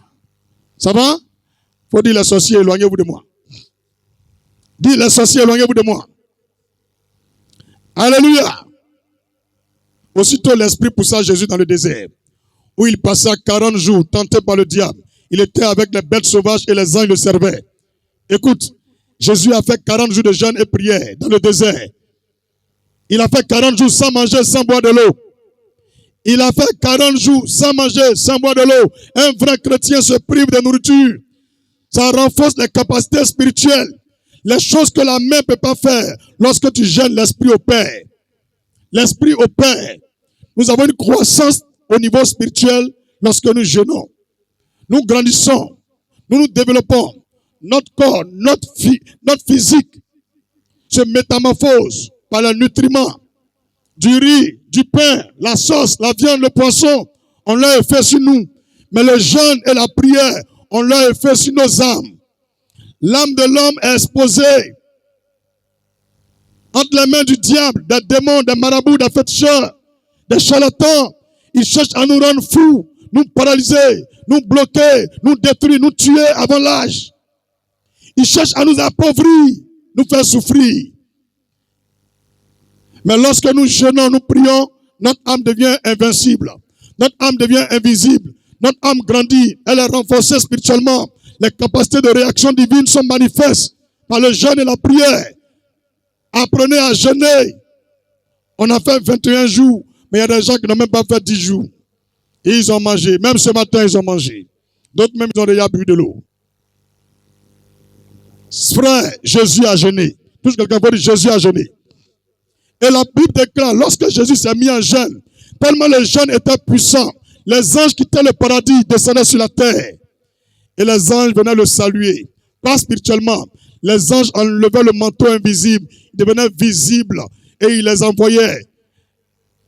Ça va? Il faut dire les sorciers, éloignez-vous de moi. Dis les sorciers, éloignez-vous de moi. Alléluia. Aussitôt l'esprit poussa Jésus dans le désert, où il passa 40 jours tenté par le diable. Il était avec les bêtes sauvages et les anges le servaient. Écoute, Jésus a fait 40 jours de jeûne et prière dans le désert. Il a fait 40 jours sans manger, sans boire de l'eau. Il a fait 40 jours sans manger, sans boire de l'eau. Un vrai chrétien se prive de nourriture. Ça renforce les capacités spirituelles. Les choses que la main ne peut pas faire. Lorsque tu jeûnes, l'esprit opère. L'Esprit opère. Nous avons une croissance au niveau spirituel lorsque nous jeûnons. Nous grandissons. Nous nous développons. Notre corps, notre physique se métamorphose par les nutriments du riz, du pain, la sauce, la viande, le poisson. On l'a effet sur nous. Mais le jeûne et la prière, on l'a effet sur nos âmes. L'âme de l'homme est exposée entre les mains du diable, des démons, des marabouts, des féticheurs, des charlatans. Ils cherchent à nous rendre fous, nous paralyser, nous bloquer, nous détruire, nous tuer avant l'âge. Ils cherchent à nous appauvrir, nous faire souffrir. Mais lorsque nous jeûnons, nous prions, notre âme devient invincible. Notre âme devient invisible. Notre âme grandit. Elle est renforcée spirituellement. Les capacités de réaction divine sont manifestes par le jeûne et la prière. Apprenez à jeûner. On a fait 21 jours, mais il y a des gens qui n'ont même pas fait 10 jours. Et ils ont mangé. Même ce matin, ils ont mangé. D'autres même, ils ont déjà bu de l'eau. Frère, Jésus a jeûné. Touche quelqu'un pour dire Jésus a jeûné. Et la Bible déclare, lorsque Jésus s'est mis en jeûne, tellement le jeûne était puissant, les anges quittaient le paradis, descendaient sur la terre. Et les anges venaient le saluer. Pas spirituellement. Les anges enlevaient le manteau invisible. Ils devenaient visibles. Et ils les envoyaient.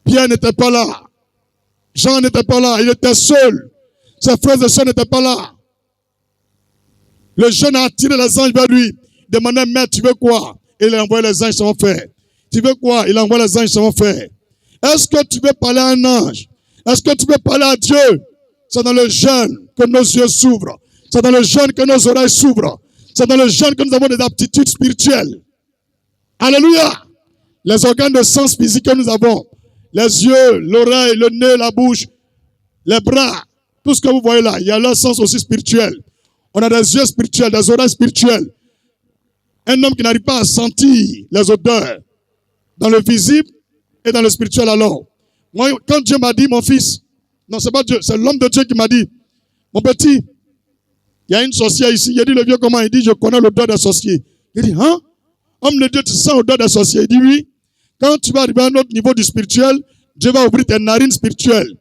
Pierre n'était pas là. Jean n'était pas là. Il était seul. Ses frères et sœurs n'étaient pas là. Le jeune a attiré les anges vers lui. Il demandait, mais tu veux quoi? Et il a envoyé les anges, ils sont faits. Tu veux quoi? Il a envoyé les anges, ils sont faits. Est-ce que tu veux parler à un ange? Est-ce que tu veux parler à Dieu? C'est dans le jeûne que nos yeux s'ouvrent. C'est dans le jeûne que nos oreilles s'ouvrent. C'est dans le jeûne que nous avons des aptitudes spirituelles. Alléluia! Les organes de sens physique que nous avons, les yeux, l'oreille, le nez, la bouche, les bras, tout ce que vous voyez là, il y a leur sens aussi spirituel. On a des yeux spirituels, des oreilles spirituelles. Un homme qui n'arrive pas à sentir les odeurs dans le visible et dans le spirituel alors. Moi, quand Dieu m'a dit, mon fils, non, c'est pas Dieu, c'est l'homme de Dieu qui m'a dit, mon petit, il y a une sorcière ici. Il a dit, le vieux comment? Il dit, je connais l'odeur des sorciers. Il dit, hein? Homme de Dieu, tu sens l'odeur des sorciers? Il dit, oui. Quand tu vas arriver à un autre niveau du spirituel, Dieu va ouvrir tes narines spirituelles.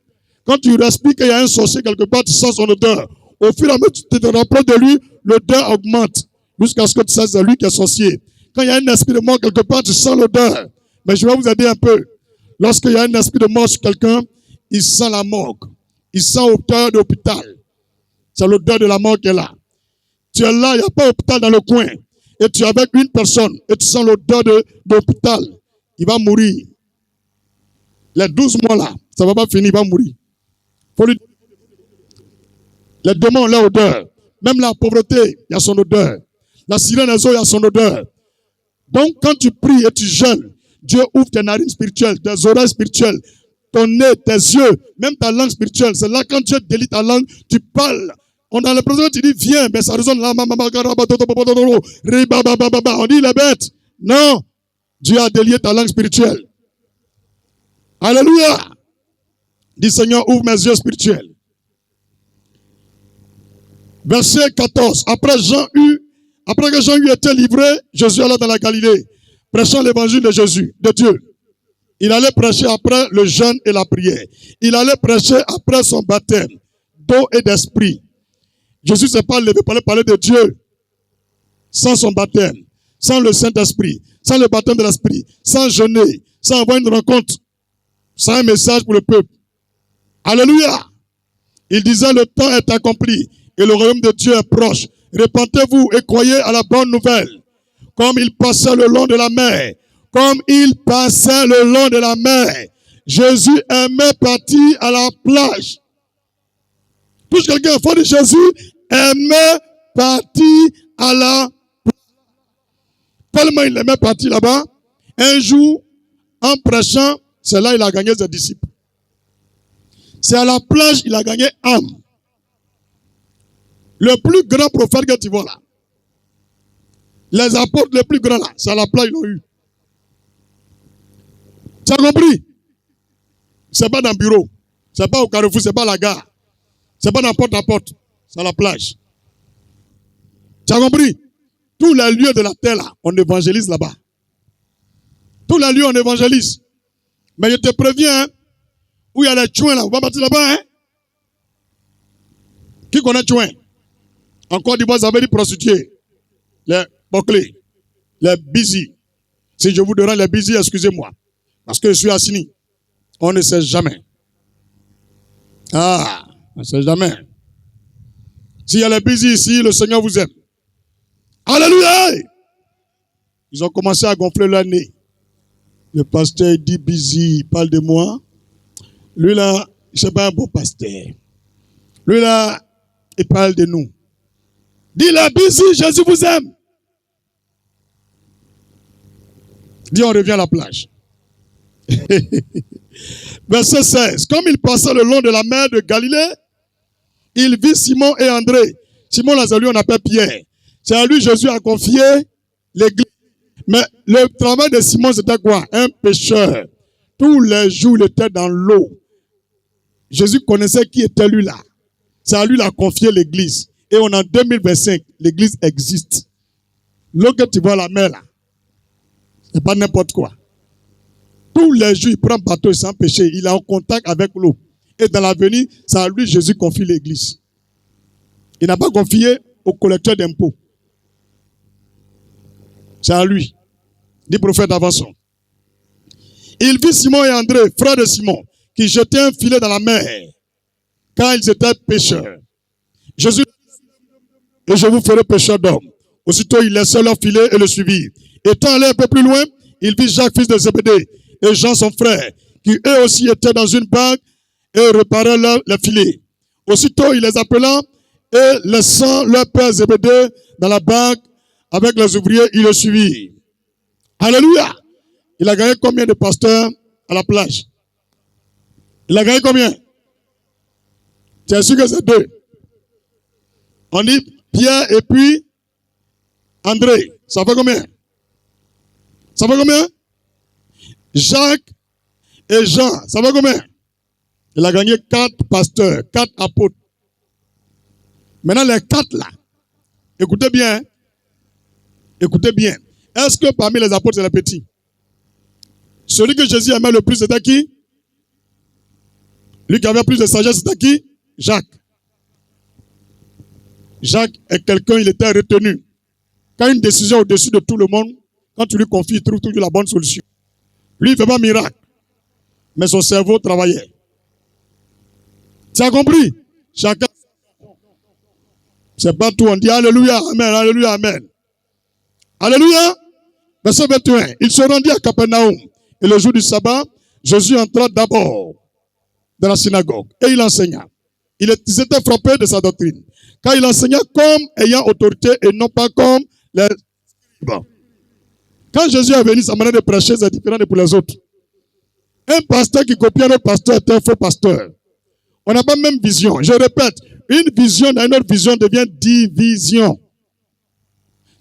Quand tu respires qu'il y a un sorcier quelque part, tu sens son odeur. Au fur et à mesure que tu te rapproches de lui, l'odeur augmente. Jusqu'à ce que tu saches c'est lui qui est sorcier. Quand il y a un esprit de mort quelque part, tu sens l'odeur. Mais je vais vous aider un peu. Lorsqu'il y a un esprit de mort sur quelqu'un, il sent la morgue. Il sent l'odeur d'hôpital. C'est l'odeur de la mort qui est là. Tu es là, il n'y a pas d'hôpital dans le coin. Et tu es avec une personne et tu sens l'odeur d'hôpital. Il va mourir. Les 12 mois là, ça ne va pas finir, il va mourir. Faut lui... Les démons ont leur odeur. Même la pauvreté, il y a son odeur. La sirène des eaux, il y a son odeur. Donc, quand tu pries et tu jeûnes, Dieu ouvre tes narines spirituelles, tes oreilles spirituelles, ton nez, tes yeux, même ta langue spirituelle. C'est là quand Dieu délie ta langue, tu parles. On a l'impression que tu dis, viens, mais ça résonne là. On dit, il est bête. Non. Dieu a délié ta langue spirituelle. Alléluia. Dis, Seigneur, ouvre mes yeux spirituels. Verset 14. Après que Jean eut été livré, Jésus alla dans la Galilée, prêchant l'évangile de Jésus, de Dieu. Il allait prêcher après le jeûne et la prière. Il allait prêcher après son baptême d'eau et d'esprit. Jésus ne s'est pas levé pour aller parler de Dieu sans son baptême, sans le Saint-Esprit, sans le baptême de l'Esprit, sans jeûner, sans avoir une rencontre, sans un message pour le peuple. Alléluia! Il disait, le temps est accompli et le royaume de Dieu est proche. Repentez-vous et croyez à la bonne nouvelle. Comme il passait le long de la mer, comme il passait le long de la mer, Jésus aimait partir à la plage. Touche quelqu'un, il faut dire Jésus aimait partir à la plage. Tellement il aimait partir là-bas, un jour, en prêchant, c'est là qu'il a gagné ses disciples. C'est à la plage qu'il a gagné âme. Le plus grand prophète que tu vois là, les apôtres les plus grands là, c'est à la plage qu'ils l'ont eu. Tu as compris? C'est pas dans le bureau, c'est pas au carrefour, c'est pas à la gare, c'est pas dans porte à porte, c'est à la plage. Tu as compris? Tous les lieux de la terre là, on évangélise là-bas. Tous les lieux on évangélise. Mais je te préviens, hein, où il y a les chouins là, on va partir là-bas. Hein? Qui connaît chouin? En Côte d'Ivoire, vous avez dit prostituées, les bouclés, les busy. Si je vous donne les busy, excusez-moi. Parce que je suis assigné. On ne sait jamais. Ah, on ne sait jamais. S'il y a les busy ici, le Seigneur vous aime. Alléluia! Ils ont commencé à gonfler leur nez. Le pasteur dit busy, il parle de moi. Lui là, c'est pas un bon pasteur. Lui là, il parle de nous. Dis-le busy, Jésus vous aime. Dis, on revient à la plage. Verset 16. Comme il passait le long de la mer de Galilée, il vit Simon et André. Simon, là, c'est lui, on appelle Pierre. C'est à lui Jésus a confié l'église. Mais le travail de Simon, c'était quoi? Un pêcheur. Tous les jours, il était dans l'eau. Jésus connaissait qui était lui là. C'est à lui qu'il a confié l'église. Et on est en 2025, l'église existe. L'eau que tu vois à la mer là, c'est pas n'importe quoi. Tous les jours, il prend bateau sans péché. Il est en contact avec l'eau. Et dans l'avenir, c'est à lui Jésus confie l'église. Il n'a pas confié au collecteur d'impôts. C'est à lui. Dit prophète, avançons. Il vit Simon et André, frères de Simon, qui jetaient un filet dans la mer, quand ils étaient pêcheurs. Jésus dit, et je vous ferai pêcheurs d'hommes. Aussitôt, ils laissèrent leur filet et le suivirent. Étant allé un peu plus loin, il vit Jacques, fils de Zébédée, et Jean, son frère, qui eux aussi étaient dans une barque et réparaient le filet. Aussitôt, il les appela et laissant leur père Zébédée dans la barque avec les ouvriers, il le suivit. Alléluia! Il a gagné combien de pasteurs à la plage? Il a gagné combien? Tu es sûr que c'est 2? On dit Pierre et puis André. Ça fait combien? Ça fait combien? Jacques et Jean. Ça fait combien? Il a gagné 4 pasteurs, 4 apôtres. Maintenant, les 4 là, écoutez bien. Hein? Écoutez bien. Est-ce que parmi les apôtres, c'est les petits? Celui que Jésus aimait le plus, c'était qui? Lui qui avait plus de sagesse, c'était qui? Jacques. Jacques est quelqu'un, il était retenu. Quand une décision est au-dessus de tout le monde, quand tu lui confies, il trouve toujours la bonne solution. Lui, il ne fait pas miracle. Mais son cerveau travaillait. Tu as compris? Chacun. C'est pas tout. On dit Alléluia, Amen, Alléluia, Amen. Alléluia. Verset 21. Il se rendit à Capernaum. Et le jour du sabbat, Jésus entra d'abord dans la synagogue. Et il enseigna. Ils étaient frappés de sa doctrine. Car il enseignait comme ayant autorité et non pas comme les scribes. Quand Jésus est venu, sa manière de prêcher, c'est différent de pour les autres. Un pasteur qui copie un autre pasteur est un faux pasteur. On n'a pas la même vision. Je répète, une vision dans une autre vision devient division.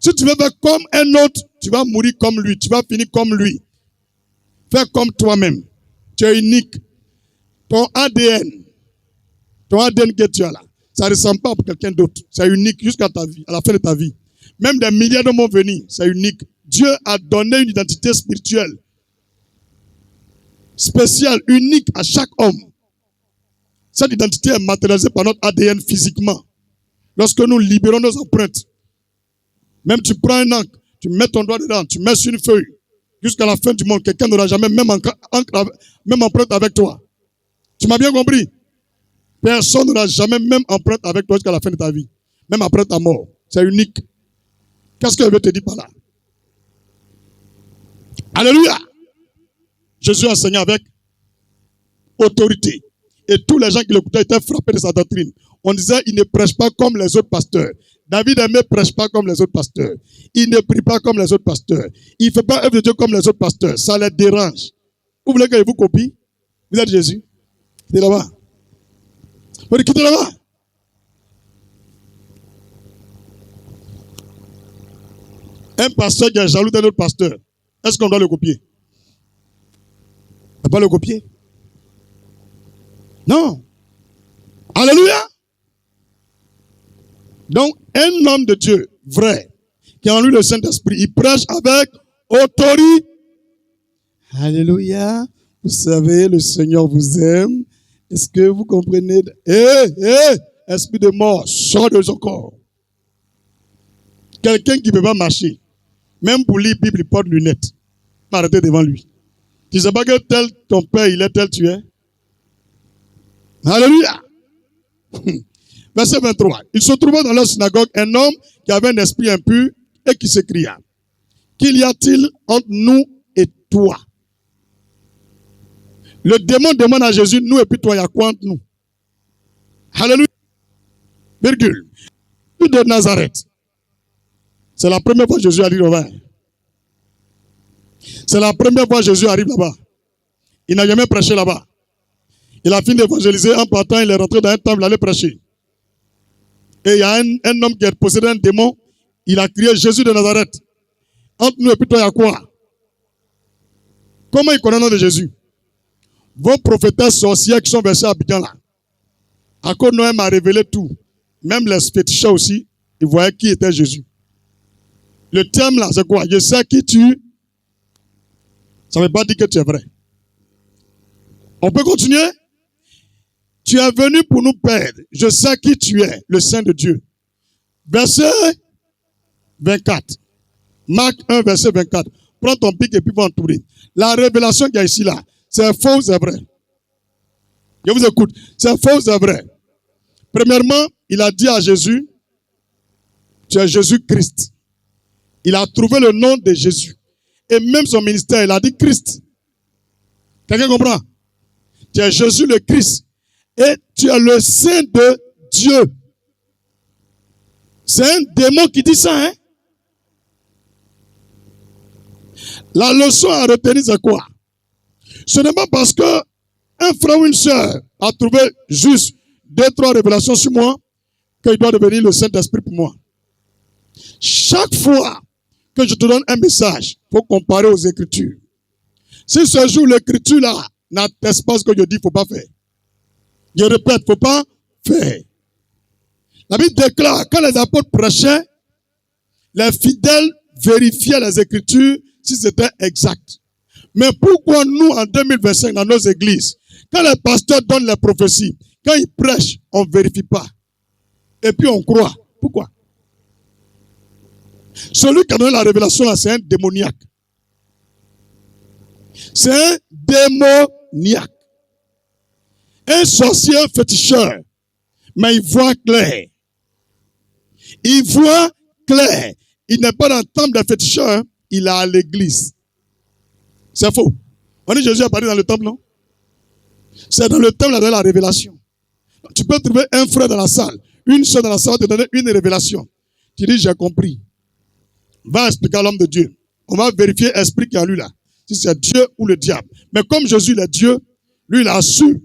Si tu veux faire comme un autre, tu vas mourir comme lui, tu vas finir comme lui. Fais comme toi-même. Tu es unique. Ton ADN que tu as là, ça ne ressemble pas à quelqu'un d'autre. C'est unique jusqu'à ta vie, à la fin de ta vie. Même des milliers d'hommes vont venir, c'est unique. Dieu a donné une identité spirituelle, spéciale, unique à chaque homme. Cette identité est matérialisée par notre ADN physiquement. Lorsque nous libérons nos empreintes, même tu prends un encre, tu mets ton doigt dedans, tu mets sur une feuille, jusqu'à la fin du monde, quelqu'un n'aura jamais même empreinte avec toi. Tu m'as bien compris? Personne n'aura jamais même empreinte avec toi jusqu'à la fin de ta vie. Même après ta mort. C'est unique. Qu'est-ce que je veux te dire par là? Alléluia! Jésus enseignait avec autorité. Et tous les gens qui l'écoutaient étaient frappés de sa doctrine. On disait, il ne prêche pas comme les autres pasteurs. David ne prêche pas comme les autres pasteurs. Il ne prie pas comme les autres pasteurs. Il ne fait pas œuvre de Dieu comme les autres pasteurs. Ça les dérange. Vous voulez que je vous copie? Vous êtes Jésus? Quittez là-bas. Vous dites, quittez là-bas. Un pasteur qui est jaloux d'un autre pasteur, est-ce qu'on doit le copier? On ne peut pas le copier? Non. Alléluia. Donc, un homme de Dieu, vrai, qui a en lui le Saint-Esprit, il prêche avec autorité. Alléluia. Vous savez, le Seigneur vous aime. Est-ce que vous comprenez? Esprit de mort, sors de son corps. Quelqu'un qui ne peut pas marcher, même pour lire Bible, il porte lunettes. Arrêtez devant lui. Tu ne sais pas que tel ton père, il est tel tu es? Alléluia. Verset 23. Il se trouvait dans la synagogue un homme qui avait un esprit impur et qui s'écria: qu'il y a-t-il entre nous et toi? Le démon demande à Jésus: nous et puis toi, il y a quoi entre nous? Alléluia. Virgule. De Nazareth. C'est la première fois que Jésus arrive là-bas. C'est la première fois que Jésus arrive là-bas. Il n'a jamais prêché là-bas. Il a fini d'évangéliser. En partant, il est rentré dans un temple, il allait prêcher. Et il y a un homme qui est possédé d'un démon. Il a crié: Jésus de Nazareth. Entre nous et puis toi, il y a quoi? Comment il connaît le nom de Jésus? Vos prophétesses sorcières qui sont versées à Abidjan là. À cause Noël m'a révélé tout. Même les féticheurs aussi, ils voyaient qui était Jésus. Le thème là, c'est quoi? Je sais qui tu. Ça ne veut pas dire que tu es vrai. On peut continuer? Tu es venu pour nous perdre. Je sais qui tu es, le Saint de Dieu. Verset 24. Marc 1, verset 24. Prends ton pic et puis va entourer. La révélation qu'il y a ici là, c'est faux, c'est vrai. Je vous écoute. C'est faux, c'est vrai. Premièrement, il a dit à Jésus: tu es Jésus-Christ. Il a trouvé le nom de Jésus. Et même son ministère, il a dit Christ. Quelqu'un comprend? Tu es Jésus le Christ. Et tu es le Saint de Dieu. C'est un démon qui dit ça, hein? La leçon à retenir, c'est quoi? Ce n'est pas parce que un frère ou une sœur a trouvé juste 2-3 révélations sur moi qu'il doit devenir le Saint-Esprit pour moi. Chaque fois que je te donne un message, il faut comparer aux Écritures. Si ce jour l'Écriture là n'atteste pas ce que je dis, il ne faut pas faire. Je répète, il ne faut pas faire. La Bible déclare, quand les apôtres prêchaient, les fidèles vérifiaient les Écritures si c'était exact. Mais pourquoi nous, en 2025, dans nos églises, quand les pasteurs donnent les prophéties, quand ils prêchent, on ne vérifie pas. Et puis on croit. Pourquoi? Celui qui a donné la révélation là, c'est un démoniaque. C'est un démoniaque. Un sorcier féticheur. Mais il voit clair. Il voit clair. Il n'est pas dans le temple des féticheurs, il est à l'église. C'est faux. On dit Jésus est parti dans le temple, non? C'est dans le temple de la révélation. Tu peux trouver un frère dans la salle, une soeur dans la salle, te donner une révélation. Tu dis, j'ai compris. Va expliquer à l'homme de Dieu. On va vérifier l'esprit qui est en lui là. Si c'est Dieu ou le diable. Mais comme Jésus est Dieu, lui il a su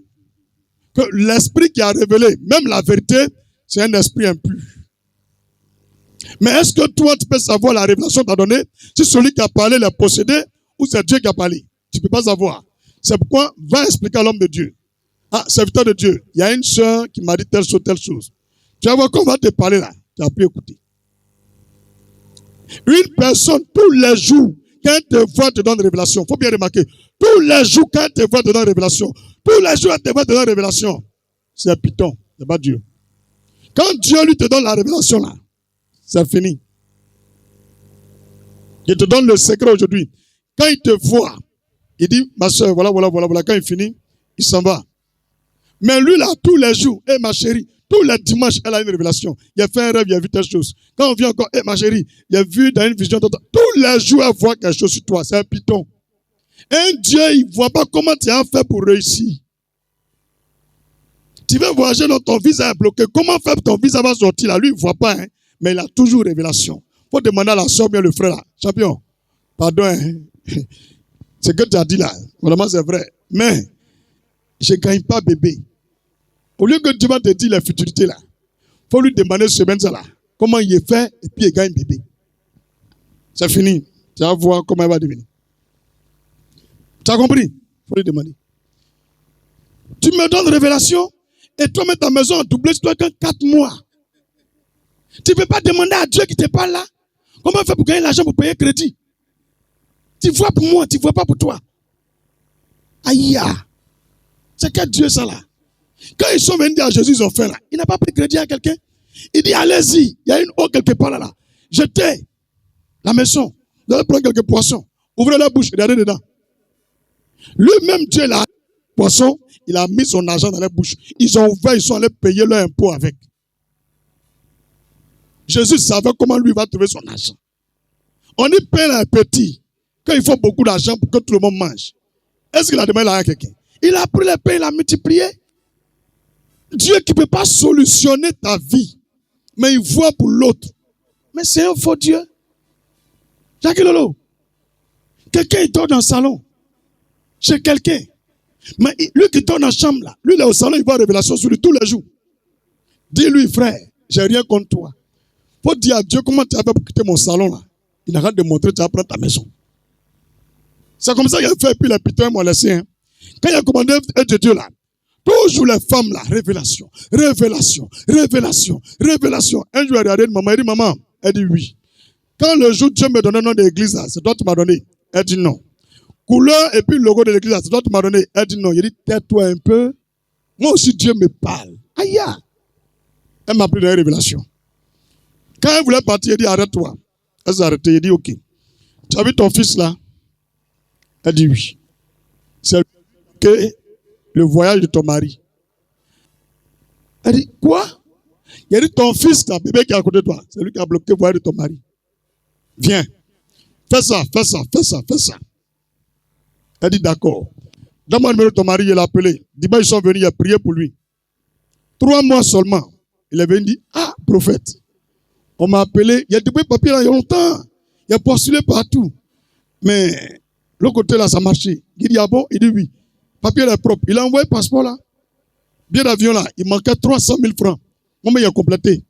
que l'esprit qui a révélé, même la vérité, c'est un esprit impur. Mais est-ce que toi, tu peux savoir la révélation que tu as donnée? Si celui qui a parlé l'a possédé ou c'est Dieu qui a parlé? Tu ne peux pas savoir. C'est pourquoi, va expliquer à l'homme de Dieu. Ah, serviteur de Dieu, il y a une soeur qui m'a dit telle chose. Tu vas voir qu'on va te parler là. Tu n'as plus écouté. Une personne, tous les jours, quand elle te voit, te donne révélation. Il faut bien remarquer. Tous les jours, quand elle te voit, te donne révélation. Tous les jours, elle te voit, te donne révélation. C'est un python. C'est pas Dieu. Quand Dieu lui te donne la révélation là, c'est fini. Il te donne le secret aujourd'hui. Quand il te voit, il dit, ma soeur, voilà. Quand il finit, il s'en va. Mais lui là, tous les jours, ma chérie, tous les dimanches, elle a une révélation. Il a fait un rêve, il a vu telle chose. Quand on vient encore, ma chérie, il a vu dans une vision, tous les jours, elle voit quelque chose sur toi. C'est un python. Un Dieu, il ne voit pas comment tu as fait pour réussir. Tu veux voyager, dans ton visa est bloqué. Comment faire pour ton visa va sortir là? Lui, il ne voit pas, hein, mais il a toujours révélation. Il faut demander à la soeur, bien le frère là. Champion, pardon, hein. Ce que tu as dit là, vraiment c'est vrai. Mais, je ne gagne pas bébé. Au lieu que Dieu va te dire la futurité là, il faut lui demander ce semaine ça là. Comment il est fait et puis il gagne bébé. C'est fini. Tu vas voir comment il va devenir. Tu as compris? Il faut lui demander. Tu me donnes révélation et toi mets ta maison en doublé, tu dois gagner 4 mois. Tu ne peux pas demander à Dieu qui te parle là. Comment faire pour gagner l'argent pour payer crédit? Tu vois pour moi, tu ne vois pas pour toi. Aïe. C'est quel Dieu ça là? Quand ils sont venus dire à Jésus, ils ont fait là. Il n'a pas pris crédit à quelqu'un. Il dit, allez-y, il y a une eau quelque part là. Jetez la maison. Vous allez prendre quelques poissons. Ouvrez la bouche, regardez dedans. Lui-même, Dieu, là, poisson, il a mis son argent dans la bouche. Ils ont ouvert, ils sont allés payer leur impôt avec. Jésus savait comment lui va trouver son argent. On y paye un petit quand il faut beaucoup d'argent pour que tout le monde mange. Est-ce qu'il a demandé à quelqu'un? Il a pris les pains, il a multiplié. Dieu qui ne peut pas solutionner ta vie, mais il voit pour l'autre. Mais c'est un faux Dieu. Jacques Lolo. Quelqu'un il dort dans le salon. Chez quelqu'un. Mais lui qui dort dans la chambre là, lui il est au salon, il voit la révélation sur lui tous les jours. Dis-lui, frère, j'ai rien contre toi. Faut dire à Dieu comment tu as fait pour quitter mon salon là. Il arrête de montrer que tu vas prendre ta maison. C'est comme ça qu'il a fait, puis les pitons m'ont laissé. Hein. Quand il a commandé de Dieu là, toujours les femmes là, révélation, révélation, révélation, révélation. Un jour, elle a regardé maman, elle dit, maman, elle dit oui. Quand le jour Dieu me donnait le nom de l'église là, c'est toi qui m'as donné. Elle dit non. Couleur et puis le logo de l'église là, c'est toi qui m'as donné. Elle dit non. Il dit, tais-toi un peu. Moi aussi, Dieu me parle. Aïe. Elle m'a pris de la révélation. Quand elle voulait partir, elle dit, arrête-toi. Elle s'est arrêtée, il dit, ok. Tu as vu ton fils là? Elle dit oui. C'est que le voyage de ton mari. Elle dit, quoi? Il a dit, ton fils, là, bébé qui est à côté de toi, c'est lui qui a bloqué le voyage de ton mari. Viens. Fais ça, fais ça, fais ça, fais ça. Elle dit, d'accord. Donne-moi le numéro de ton mari, il l'a appelé. Dimanche, ils sont venus, il a prié pour lui. 3 mois seulement. Il est venu, il dit, ah, prophète. On m'a appelé, il y a des papiers là, il y a longtemps. Il a postulé partout. Mais l'autre côté là, ça marchait. Il dit, ah bon? Il dit oui. Papier est propre. Il a envoyé le passeport là. Billet d'avion là, il manquait 300 000 francs. Comment il a complété?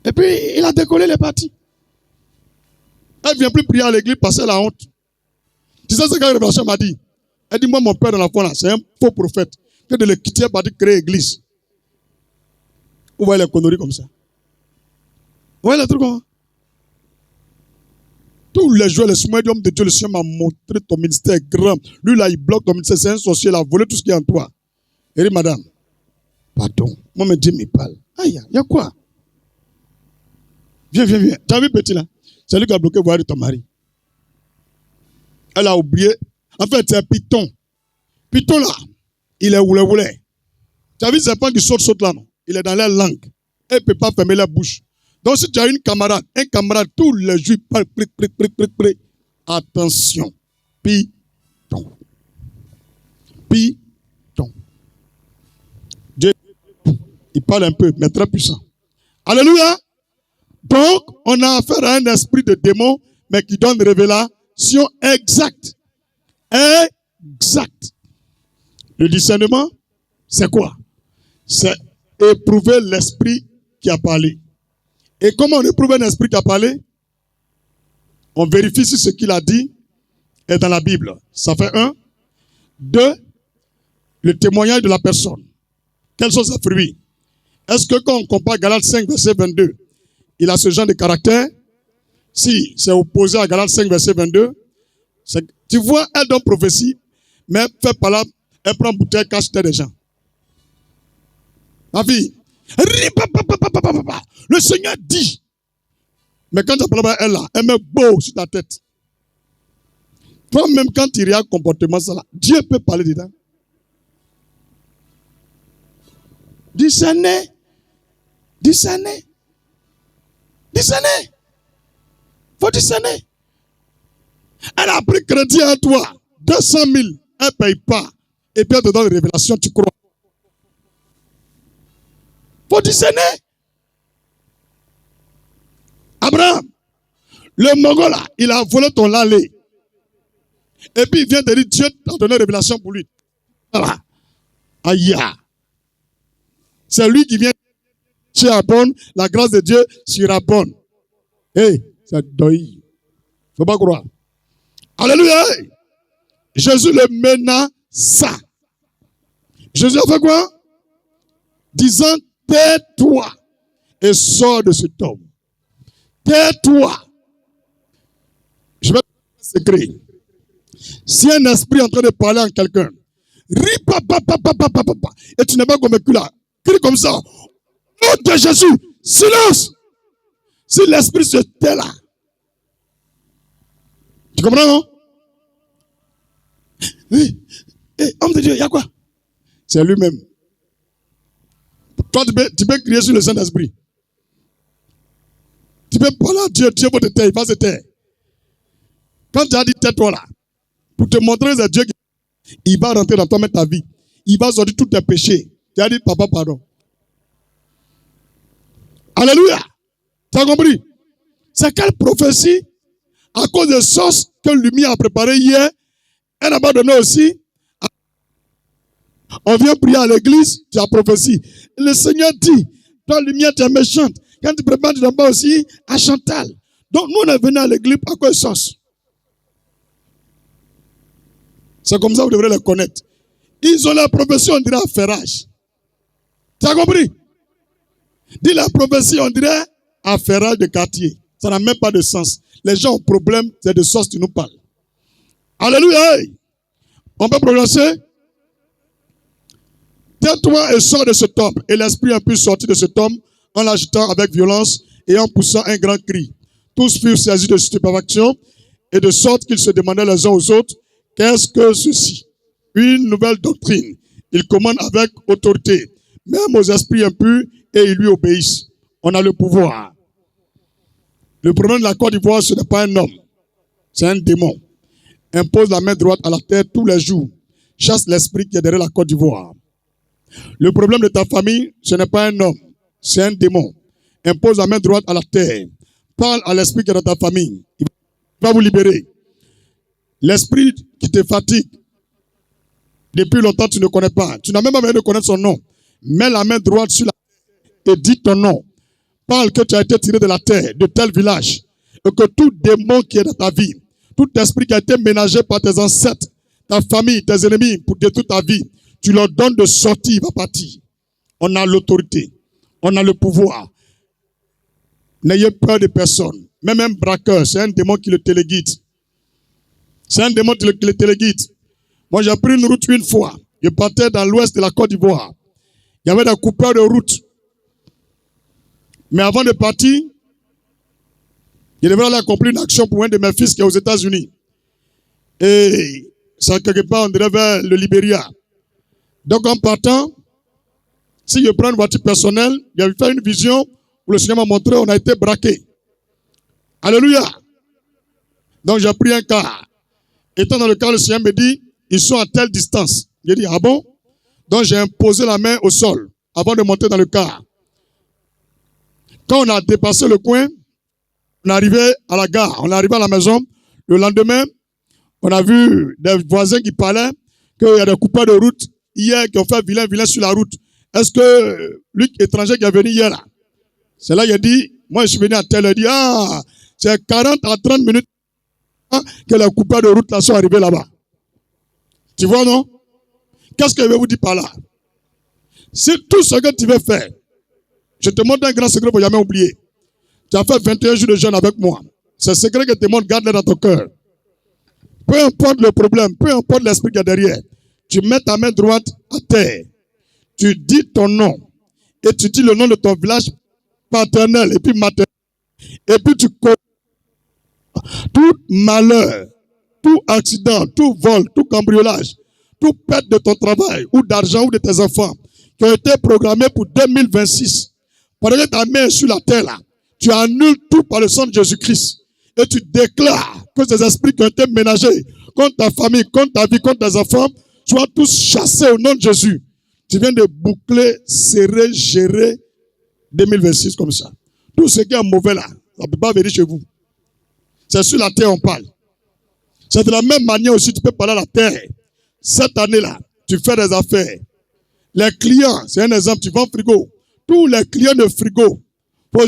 Et puis, il a décollé les parties. Elle ne vient plus prier à l'église parce qu'elle a honte. Tu sais ce que la révélation m'a dit? Elle dit, moi, mon père dans la foi là, c'est un faux prophète. Que de le quitter pour créer l'église. Vous voyez les conneries comme ça. Vous voyez les trucs comme ça. Tous les jours, les médiums de Dieu, le Seigneur m'a montré ton ministère grand. Lui, là, il bloque ton ministère. C'est un sorcier, il a volé tout ce qui est en toi. Il dit, madame, pardon. Moi, me Dieu me parle. Aïe, il y a quoi? Viens, viens, viens. Tu as vu petit là? C'est lui qui a bloqué le voyage de ton mari. Elle a oublié. En fait, c'est un python. Python là, il est roulé. Tu as vu, c'est pas qui saute là, non? Il est dans la langue. Elle ne peut pas fermer la bouche. Donc, si tu as un camarade, tous les jours, il parle, attention. Python. Dieu, il parle un peu, mais très puissant. Alléluia. Donc, on a affaire à un esprit de démon, mais qui donne révélation exacte. Exact. Le discernement, c'est quoi? C'est éprouver l'esprit qui a parlé. Et comment on éprouve un esprit qui a parlé? On vérifie si ce qu'il a dit est dans la Bible. Ça fait 1. 2. Le témoignage de la personne. Quels sont ses fruits? Est-ce que quand on compare Galates 5, verset 22, il a ce genre de caractère? Si c'est opposé à Galates 5, verset 22, tu vois, elle donne prophétie, mais elle fait par là, elle prend bouteille, cache des gens. Ma fille, le Seigneur dit, mais quand tu appelles elle là, elle met beau sur ta tête. Toi-même, quand tu regardes comportement, ça là, Dieu peut parler dedans. Discerner. Faut discerner. Elle a pris crédit à toi. 200 000. Elle ne paye pas. Et puis elle te donne une révélation, tu crois. Faut discerner. Abraham, le Mongol là, il a volé ton lalé. Et puis il vient te dire, Dieu t'a donné une révélation pour lui. Voilà. Aïe. C'est lui qui vient sur Abon, la grâce de Dieu sur Abon. Hey, c'est deuil. Faut pas croire. Alléluia. Jésus le menaça. Jésus a fait quoi? Disant, tais-toi et sors de cet homme. Tais-toi. Je vais te dire un secret. Si un esprit est en train de parler en quelqu'un, et tu n'es pas convaincu là, crie comme ça. Oh de Jésus, silence! Si l'esprit se tait là, tu comprends, non? Homme de Dieu, il y a quoi? C'est lui-même. Toi, tu peux crier sur le Saint-Esprit. Tu peux parler à Dieu, Dieu va te taire, il va se taire. Quand tu as dit tais-toi là, pour te montrer que Dieu, il va rentrer dans toi, ta vie. Il va sortir tous tes péchés. Tu as dit, papa, pardon. Alléluia. Tu as compris? C'est quelle prophétie? À cause des sauces que Lumière a préparées hier, elle n'a pas donné aussi. On vient prier à l'église, tu as prophétie. Le Seigneur dit, toi Lumière, tu es méchante. Quand tu prépares, tu donnes pas aussi à Chantal. Donc nous, on est venus à l'église à cause de sauce. C'est comme ça que vous devrez les connaître. Ils ont la prophétie, on dirait affairage. Tu as compris? Dis la prophétie, on dirait affairage de quartier. Ça n'a même pas de sens. Les gens ont problème, c'est de sauce que tu nous parles. Alléluia. On peut progresser? Tais-toi et sors de cet homme. Et l'esprit a pu sortir de cet homme en l'agitant avec violence et en poussant un grand cri. Tous furent saisis de stupéfaction et de sorte qu'ils se demandaient les uns aux autres, qu'est-ce que ceci? Une nouvelle doctrine. Il commande avec autorité, même aux esprits impurs, et ils lui obéissent. On a le pouvoir. Le problème de la Côte d'Ivoire, ce n'est pas un homme, c'est un démon. Impose la main droite à la terre tous les jours. Chasse l'esprit qui est derrière la Côte d'Ivoire. Le problème de ta famille, ce n'est pas un homme, c'est un démon. Impose la main droite à la terre. Parle à l'esprit qui est dans ta famille. Il va vous libérer. L'esprit qui te fatigue, depuis longtemps tu ne connais pas. Tu n'as même pas besoin de connaître son nom. Mets la main droite sur la terre et dis ton nom. Parle que tu as été tiré de la terre, de tel village. Et que tout démon qui est dans ta vie, tout esprit qui a été ménagé par tes ancêtres, ta famille, tes ennemis, pour détruire ta vie, tu leur donnes de sortir, il va partir. On a l'autorité. On a le pouvoir. N'ayez peur de personne. Même un braqueur, c'est un démon qui le téléguide. C'est un démon qui le téléguide. Moi, j'ai pris une route une fois. Je partais dans l'ouest de la Côte d'Ivoire. Il y avait des coupeurs de route. Mais avant de partir, je devais aller accomplir une action pour un de mes fils qui est aux États-Unis. Et ça, quelque part, on dirait vers le Libéria. Donc, en partant, si je prends une voiture personnelle, j'avais fait une vision où le Seigneur m'a montré, on a été braqué. Alléluia. Donc, j'ai pris un car. Étant dans le car, le Seigneur me dit, ils sont à telle distance. J'ai dit, ah bon? Donc, j'ai imposé la main au sol avant de monter dans le car. Quand on a dépassé le coin, on est arrivé à la gare, on est arrivé à la maison. Le lendemain, on a vu des voisins qui parlaient qu'il y a des coupeurs de route hier qui ont fait vilain sur la route. Est-ce que lui, étranger qui est venu hier là? C'est là qu'il a dit, moi je suis venu à tel, il a dit, ah, c'est 40 à 30 minutes que les coupeurs de route là sont arrivés là-bas. Tu vois, non? Qu'est-ce que je vais vous dire par là? C'est tout ce que tu veux faire. Je te montre un grand secret pour jamais oublier. Tu as fait 21 jours de jeûne avec moi. C'est ce secret que je te montre, garde-le dans ton cœur. Peu importe le problème, peu importe l'esprit qui est derrière, tu mets ta main droite à terre. Tu dis ton nom. Et tu dis le nom de ton village paternel et puis maternel. Et puis tu connais tout malheur, tout accident, tout vol, tout cambriolage, tout perte de ton travail ou d'argent ou de tes enfants qui ont été programmés pour 2026. Pendant que ta main est sur la terre là, tu annules tout par le sang de Jésus-Christ. Et tu déclares que ces esprits qui ont été ménagés contre ta famille, contre ta vie, contre tes enfants, soient tous chassés au nom de Jésus. Tu viens de boucler, serrer, gérer 2026 comme ça. Tout ce qui est mauvais là, ça ne peut pas venir chez vous. C'est sur la terre on parle. C'est de la même manière aussi, tu peux parler à la terre. Cette année-là, tu fais des affaires. Les clients, c'est un exemple, tu vends frigo. Tous les clients de frigo, faut